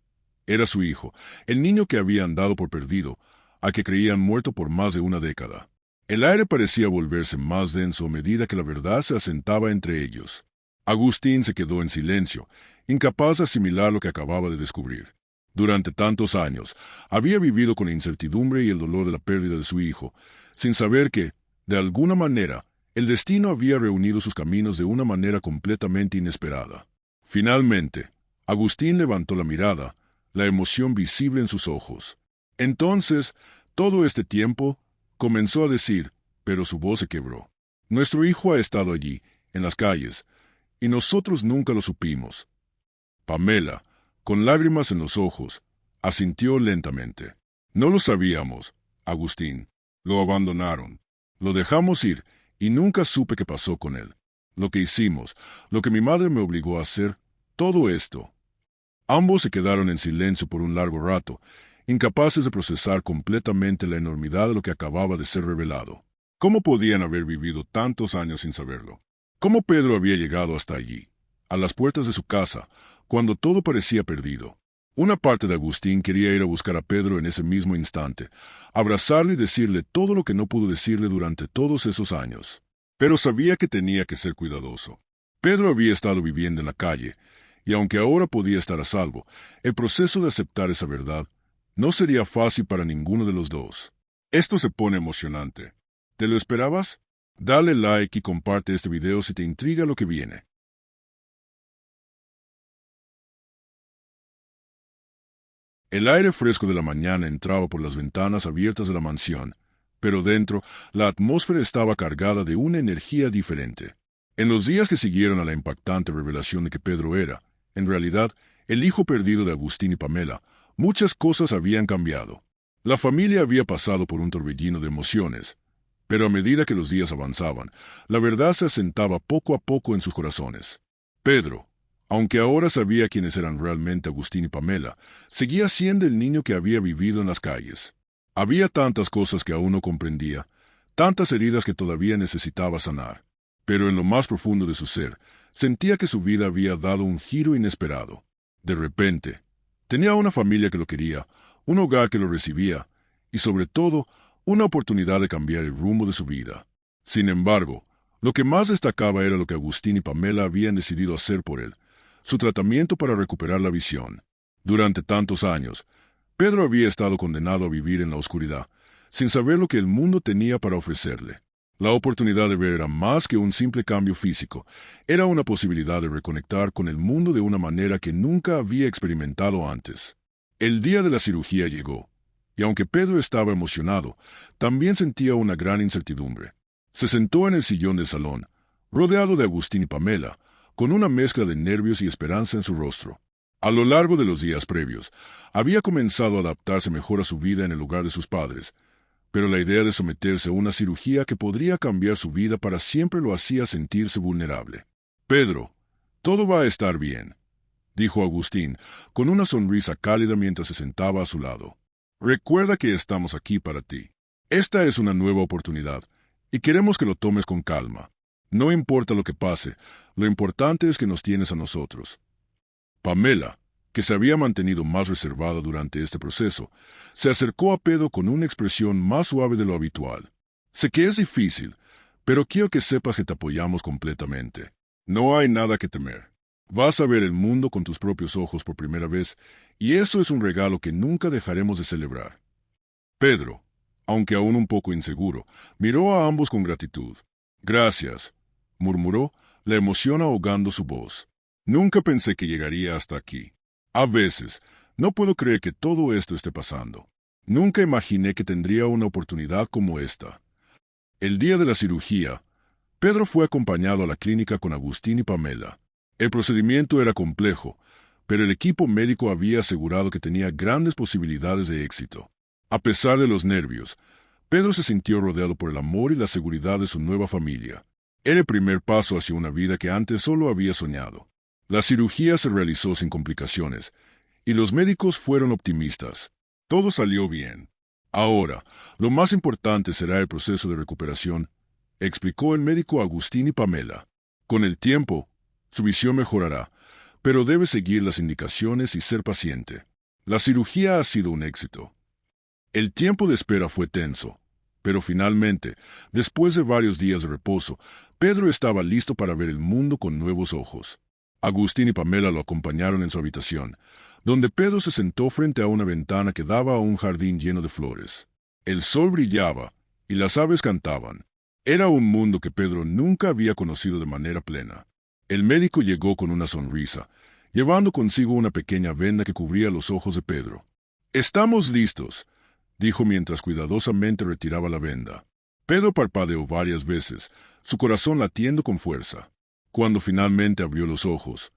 era su hijo, el niño que habían dado por perdido, al que creían muerto por más de una década. El aire parecía volverse más denso a medida que la verdad se asentaba entre ellos. Agustín se quedó en silencio, incapaz de asimilar lo que acababa de descubrir. Durante tantos años, había vivido con la incertidumbre y el dolor de la pérdida de su hijo, sin saber que, de alguna manera, el destino había reunido sus caminos de una manera completamente inesperada. Finalmente, Agustín levantó la mirada, la emoción visible en sus ojos. Entonces, todo este tiempo, comenzó a decir, pero su voz se quebró. Nuestro hijo ha estado allí, en las calles, y nosotros nunca lo supimos. Pamela, con lágrimas en los ojos, asintió lentamente. No lo sabíamos, Agustín. Lo abandonaron. Lo dejamos ir, y nunca supe qué pasó con él. Lo que hicimos, lo que mi madre me obligó a hacer, todo esto. Ambos se quedaron en silencio por un largo rato, incapaces de procesar completamente la enormidad de lo que acababa de ser revelado. ¿Cómo podían haber vivido tantos años sin saberlo? ¿Cómo Pedro había llegado hasta allí, a las puertas de su casa, cuando todo parecía perdido? Una parte de Agustín quería ir a buscar a Pedro en ese mismo instante, abrazarle y decirle todo lo que no pudo decirle durante todos esos años. Pero sabía que tenía que ser cuidadoso. Pedro había estado viviendo en la calle, y aunque ahora podía estar a salvo, el proceso de aceptar esa verdad no sería fácil para ninguno de los dos. Esto se pone emocionante. ¿Te lo esperabas? Dale like y comparte este video si te intriga lo que viene. El aire fresco de la mañana entraba por las ventanas abiertas de la mansión, pero dentro la atmósfera estaba cargada de una energía diferente. En los días que siguieron a la impactante revelación de que Pedro era, en realidad, el hijo perdido de Agustín y Pamela, muchas cosas habían cambiado. La familia había pasado por un torbellino de emociones, pero a medida que los días avanzaban, la verdad se asentaba poco a poco en sus corazones. Pedro, aunque ahora sabía quiénes eran realmente Agustín y Pamela, seguía siendo el niño que había vivido en las calles. Había tantas cosas que aún no comprendía, tantas heridas que todavía necesitaba sanar. Pero en lo más profundo de su ser, sentía que su vida había dado un giro inesperado. De repente, tenía una familia que lo quería, un hogar que lo recibía, y sobre todo, una oportunidad de cambiar el rumbo de su vida. Sin embargo, lo que más destacaba era lo que Agustín y Pamela habían decidido hacer por él, su tratamiento para recuperar la visión. Durante tantos años, Pedro había estado condenado a vivir en la oscuridad, sin saber lo que el mundo tenía para ofrecerle. La oportunidad de ver era más que un simple cambio físico, era una posibilidad de reconectar con el mundo de una manera que nunca había experimentado antes. El día de la cirugía llegó, y aunque Pedro estaba emocionado, también sentía una gran incertidumbre. Se sentó en el sillón del salón, rodeado de Agustín y Pamela, con una mezcla de nervios y esperanza en su rostro. A lo largo de los días previos, había comenzado a adaptarse mejor a su vida en el hogar de sus padres, pero la idea de someterse a una cirugía que podría cambiar su vida para siempre lo hacía sentirse vulnerable. Pedro, todo va a estar bien, dijo Agustín, con una sonrisa cálida mientras se sentaba a su lado. Recuerda que estamos aquí para ti. Esta es una nueva oportunidad, y queremos que lo tomes con calma. No importa lo que pase, lo importante es que nos tienes a nosotros. Pamela, que se había mantenido más reservada durante este proceso, se acercó a Pedro con una expresión más suave de lo habitual. Sé que es difícil, pero quiero que sepas que te apoyamos completamente. No hay nada que temer. Vas a ver el mundo con tus propios ojos por primera vez, y eso es un regalo que nunca dejaremos de celebrar. Pedro, aunque aún un poco inseguro, miró a ambos con gratitud. Gracias, murmuró, la emoción ahogando su voz. Nunca pensé que llegaría hasta aquí. A veces, no puedo creer que todo esto esté pasando. Nunca imaginé que tendría una oportunidad como esta. El día de la cirugía, Pedro fue acompañado a la clínica con Agustín y Pamela. El procedimiento era complejo, pero el equipo médico había asegurado que tenía grandes posibilidades de éxito. A pesar de los nervios, Pedro se sintió rodeado por el amor y la seguridad de su nueva familia. Era el primer paso hacia una vida que antes solo había soñado. La cirugía se realizó sin complicaciones, y los médicos fueron optimistas. Todo salió bien. Ahora, lo más importante será el proceso de recuperación, explicó el médico Agustín y Pamela. Con el tiempo, su visión mejorará, pero debe seguir las indicaciones y ser paciente. La cirugía ha sido un éxito. El tiempo de espera fue tenso, pero finalmente, después de varios días de reposo, Pedro estaba listo para ver el mundo con nuevos ojos. Agustín y Pamela lo acompañaron en su habitación, donde Pedro se sentó frente a una ventana que daba a un jardín lleno de flores. El sol brillaba y las aves cantaban. Era un mundo que Pedro nunca había conocido de manera plena. El médico llegó con una sonrisa, llevando consigo una pequeña venda que cubría los ojos de Pedro. «Estamos listos», dijo mientras cuidadosamente retiraba la venda. Pedro parpadeó varias veces, su corazón latiendo con fuerza. Cuando finalmente abrió los ojos,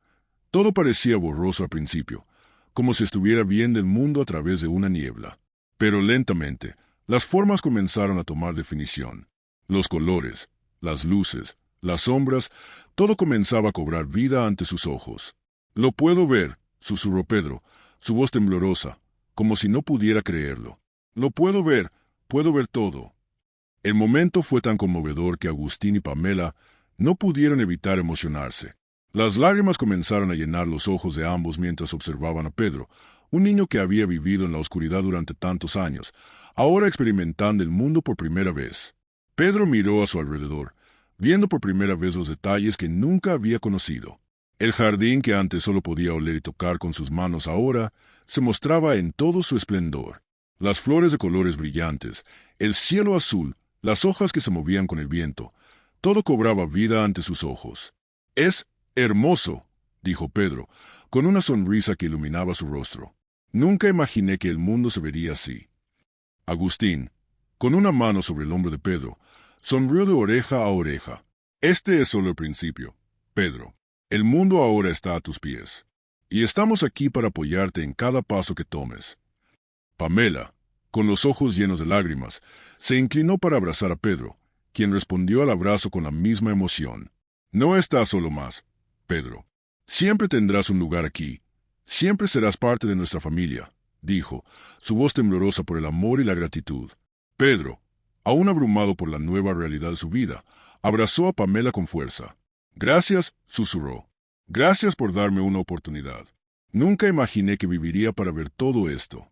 todo parecía borroso al principio, como si estuviera viendo el mundo a través de una niebla. Pero lentamente, las formas comenzaron a tomar definición. Los colores, las luces, las sombras, todo comenzaba a cobrar vida ante sus ojos. «Lo puedo ver», susurró Pedro, su voz temblorosa, como si no pudiera creerlo. «Lo puedo ver todo». El momento fue tan conmovedor que Agustín y Pamela no pudieron evitar emocionarse. Las lágrimas comenzaron a llenar los ojos de ambos mientras observaban a Pedro, un niño que había vivido en la oscuridad durante tantos años, ahora experimentando el mundo por primera vez. Pedro miró a su alrededor, viendo por primera vez los detalles que nunca había conocido. El jardín que antes solo podía oler y tocar con sus manos ahora se mostraba en todo su esplendor. Las flores de colores brillantes, el cielo azul, las hojas que se movían con el viento, todo cobraba vida ante sus ojos. «Es hermoso», dijo Pedro, con una sonrisa que iluminaba su rostro. «Nunca imaginé que el mundo se vería así». Agustín, con una mano sobre el hombro de Pedro, sonrió de oreja a oreja. «Este es solo el principio, Pedro. El mundo ahora está a tus pies, y estamos aquí para apoyarte en cada paso que tomes». Pamela, con los ojos llenos de lágrimas, se inclinó para abrazar a Pedro, quien respondió al abrazo con la misma emoción. «No estás solo más, Pedro. Siempre tendrás un lugar aquí. Siempre serás parte de nuestra familia», dijo, su voz temblorosa por el amor y la gratitud. Pedro, aún abrumado por la nueva realidad de su vida, abrazó a Pamela con fuerza. «Gracias», susurró. «Gracias por darme una oportunidad. Nunca imaginé que viviría para ver todo esto».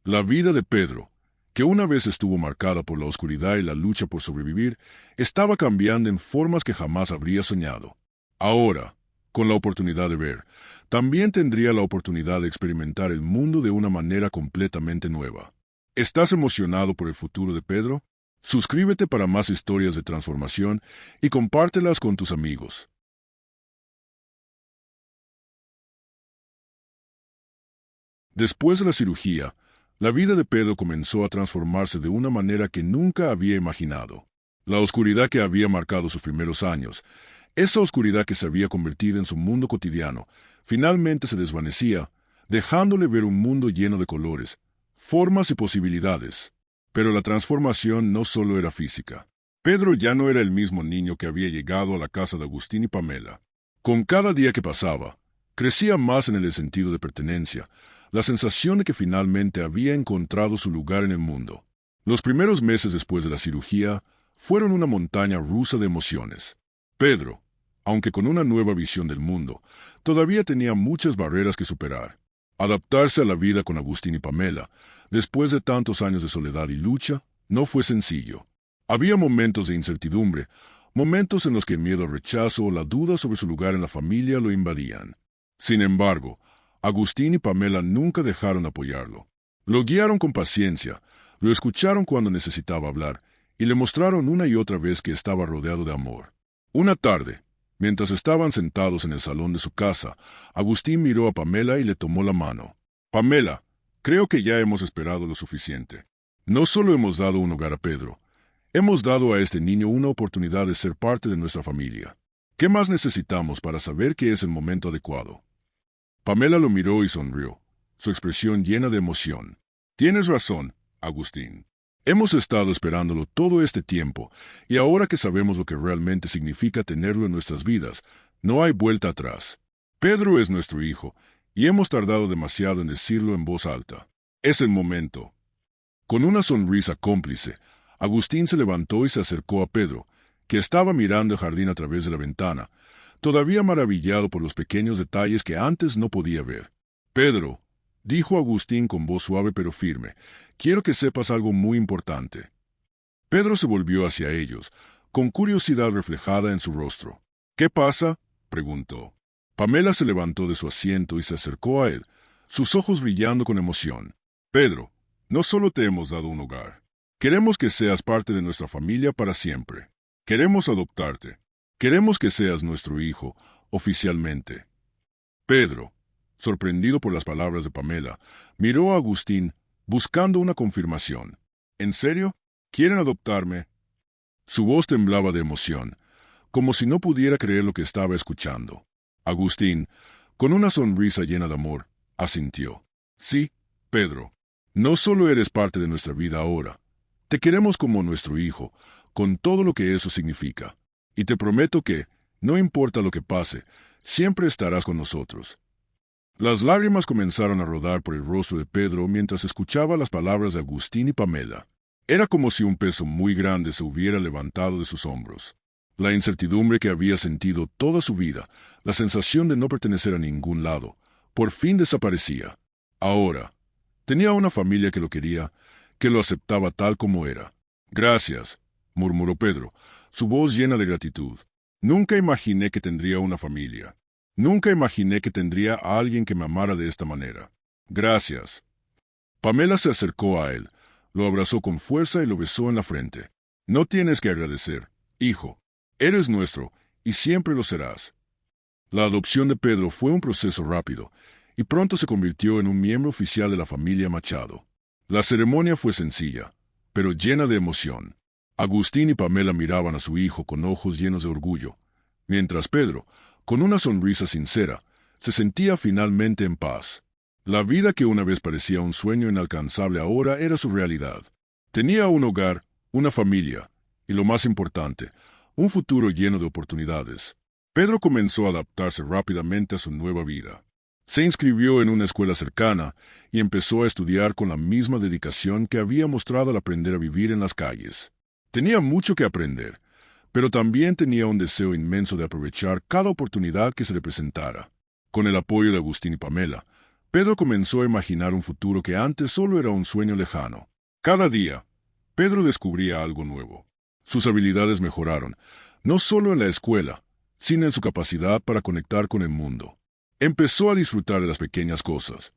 La vida de Pedro, que una vez estuvo marcada por la oscuridad y la lucha por sobrevivir, estaba cambiando en formas que jamás habría soñado. Ahora, con la oportunidad de ver, también tendría la oportunidad de experimentar el mundo de una manera completamente nueva. ¿Estás emocionado por el futuro de Pedro? Suscríbete para más historias de transformación y compártelas con tus amigos. Después de la cirugía, la vida de Pedro comenzó a transformarse de una manera que nunca había imaginado. La oscuridad que había marcado sus primeros años, esa oscuridad que se había convertido en su mundo cotidiano, finalmente se desvanecía, dejándole ver un mundo lleno de colores, formas y posibilidades. Pero la transformación no solo era física. Pedro ya no era el mismo niño que había llegado a la casa de Agustín y Pamela. Con cada día que pasaba, crecía más en el sentido de pertenencia, la sensación de que finalmente había encontrado su lugar en el mundo. Los primeros meses después de la cirugía fueron una montaña rusa de emociones. Pedro, aunque con una nueva visión del mundo, todavía tenía muchas barreras que superar. Adaptarse a la vida con Agustín y Pamela, después de tantos años de soledad y lucha, no fue sencillo. Había momentos de incertidumbre, momentos en los que el miedo al rechazo o la duda sobre su lugar en la familia lo invadían. Sin embargo, Agustín y Pamela nunca dejaron de apoyarlo. Lo guiaron con paciencia, lo escucharon cuando necesitaba hablar, y le mostraron una y otra vez que estaba rodeado de amor. Una tarde, mientras estaban sentados en el salón de su casa, Agustín miró a Pamela y le tomó la mano. «Pamela, creo que ya hemos esperado lo suficiente. No solo hemos dado un hogar a Pedro, hemos dado a este niño una oportunidad de ser parte de nuestra familia. ¿Qué más necesitamos para saber que es el momento adecuado?» Pamela lo miró y sonrió, su expresión llena de emoción. «Tienes razón, Agustín. Hemos estado esperándolo todo este tiempo, y ahora que sabemos lo que realmente significa tenerlo en nuestras vidas, no hay vuelta atrás. Pedro es nuestro hijo, y hemos tardado demasiado en decirlo en voz alta. Es el momento». Con una sonrisa cómplice, Agustín se levantó y se acercó a Pedro, que estaba mirando el jardín a través de la ventana, todavía maravillado por los pequeños detalles que antes no podía ver. «Pedro», dijo Agustín con voz suave pero firme, «quiero que sepas algo muy importante». Pedro se volvió hacia ellos, con curiosidad reflejada en su rostro. «¿Qué pasa?», preguntó. Pamela se levantó de su asiento y se acercó a él, sus ojos brillando con emoción. «Pedro, no solo te hemos dado un hogar. Queremos que seas parte de nuestra familia para siempre. Queremos adoptarte. Queremos que seas nuestro hijo, oficialmente». Pedro, sorprendido por las palabras de Pamela, miró a Agustín, buscando una confirmación. «¿En serio? ¿Quieren adoptarme?». Su voz temblaba de emoción, como si no pudiera creer lo que estaba escuchando. Agustín, con una sonrisa llena de amor, asintió. «Sí, Pedro, no solo eres parte de nuestra vida ahora, te queremos como nuestro hijo, con todo lo que eso significa. Y te prometo que, no importa lo que pase, siempre estarás con nosotros». Las lágrimas comenzaron a rodar por el rostro de Pedro mientras escuchaba las palabras de Agustín y Pamela. Era como si un peso muy grande se hubiera levantado de sus hombros. La incertidumbre que había sentido toda su vida, la sensación de no pertenecer a ningún lado, por fin desaparecía. Ahora, tenía una familia que lo quería, que lo aceptaba tal como era. «Gracias», murmuró Pedro, su voz llena de gratitud. «Nunca imaginé que tendría una familia. Nunca imaginé que tendría a alguien que me amara de esta manera. Gracias». Pamela se acercó a él, lo abrazó con fuerza y lo besó en la frente. «No tienes que agradecer, hijo. Eres nuestro, y siempre lo serás». La adopción de Pedro fue un proceso rápido, y pronto se convirtió en un miembro oficial de la familia Machado. La ceremonia fue sencilla, pero llena de emoción. Agustín y Pamela miraban a su hijo con ojos llenos de orgullo, mientras Pedro, con una sonrisa sincera, se sentía finalmente en paz. La vida que una vez parecía un sueño inalcanzable ahora era su realidad. Tenía un hogar, una familia, y lo más importante, un futuro lleno de oportunidades. Pedro comenzó a adaptarse rápidamente a su nueva vida. Se inscribió en una escuela cercana y empezó a estudiar con la misma dedicación que había mostrado al aprender a vivir en las calles. Tenía mucho que aprender, pero también tenía un deseo inmenso de aprovechar cada oportunidad que se le presentara. Con el apoyo de Agustín y Pamela, Pedro comenzó a imaginar un futuro que antes solo era un sueño lejano. Cada día, Pedro descubría algo nuevo. Sus habilidades mejoraron, no solo en la escuela, sino en su capacidad para conectar con el mundo. Empezó a disfrutar de las pequeñas cosas,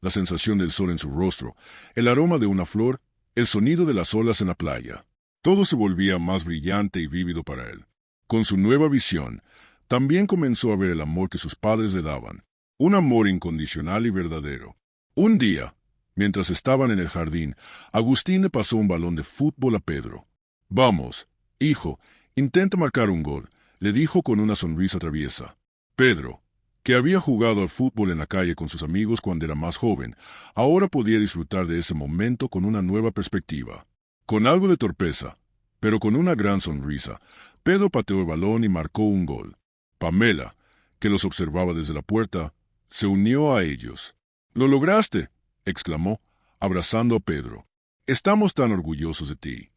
la sensación del sol en su rostro, el aroma de una flor, el sonido de las olas en la playa. Todo se volvía más brillante y vívido para él. Con su nueva visión, también comenzó a ver el amor que sus padres le daban, un amor incondicional y verdadero. Un día, mientras estaban en el jardín, Agustín le pasó un balón de fútbol a Pedro. «Vamos, hijo, intenta marcar un gol», le dijo con una sonrisa traviesa. Pedro, que había jugado al fútbol en la calle con sus amigos cuando era más joven, ahora podía disfrutar de ese momento con una nueva perspectiva. Con algo de torpeza, pero con una gran sonrisa, Pedro pateó el balón y marcó un gol. Pamela, que los observaba desde la puerta, se unió a ellos. «¡Lo lograste!», exclamó, abrazando a Pedro. «Estamos tan orgullosos de ti».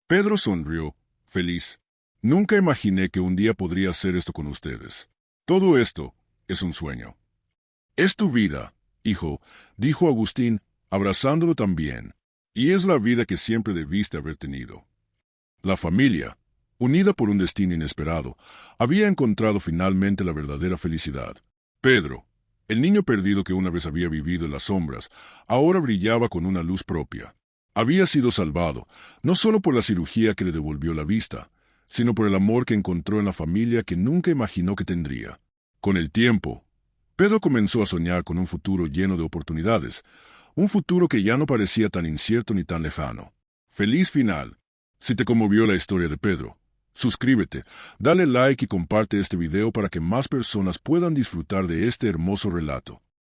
Pedro sonrió, feliz. «Nunca imaginé que un día podría hacer esto con ustedes. Todo esto es un sueño». «Es tu vida, hijo», dijo Agustín, abrazándolo también. «Y es la vida que siempre debiste haber tenido». La familia, unida por un destino inesperado, había encontrado finalmente la verdadera felicidad. Pedro, el niño perdido que una vez había vivido en las sombras, ahora brillaba con una luz propia. Había sido salvado, no solo por la cirugía que le devolvió la vista, sino por el amor que encontró en la familia que nunca imaginó que tendría. Con el tiempo, Pedro comenzó a soñar con un futuro lleno de oportunidades, un futuro que ya no parecía tan incierto ni tan lejano. Feliz final. Si te conmovió la historia de Pedro, suscríbete, dale like y comparte este video para que más personas puedan disfrutar de este hermoso relato.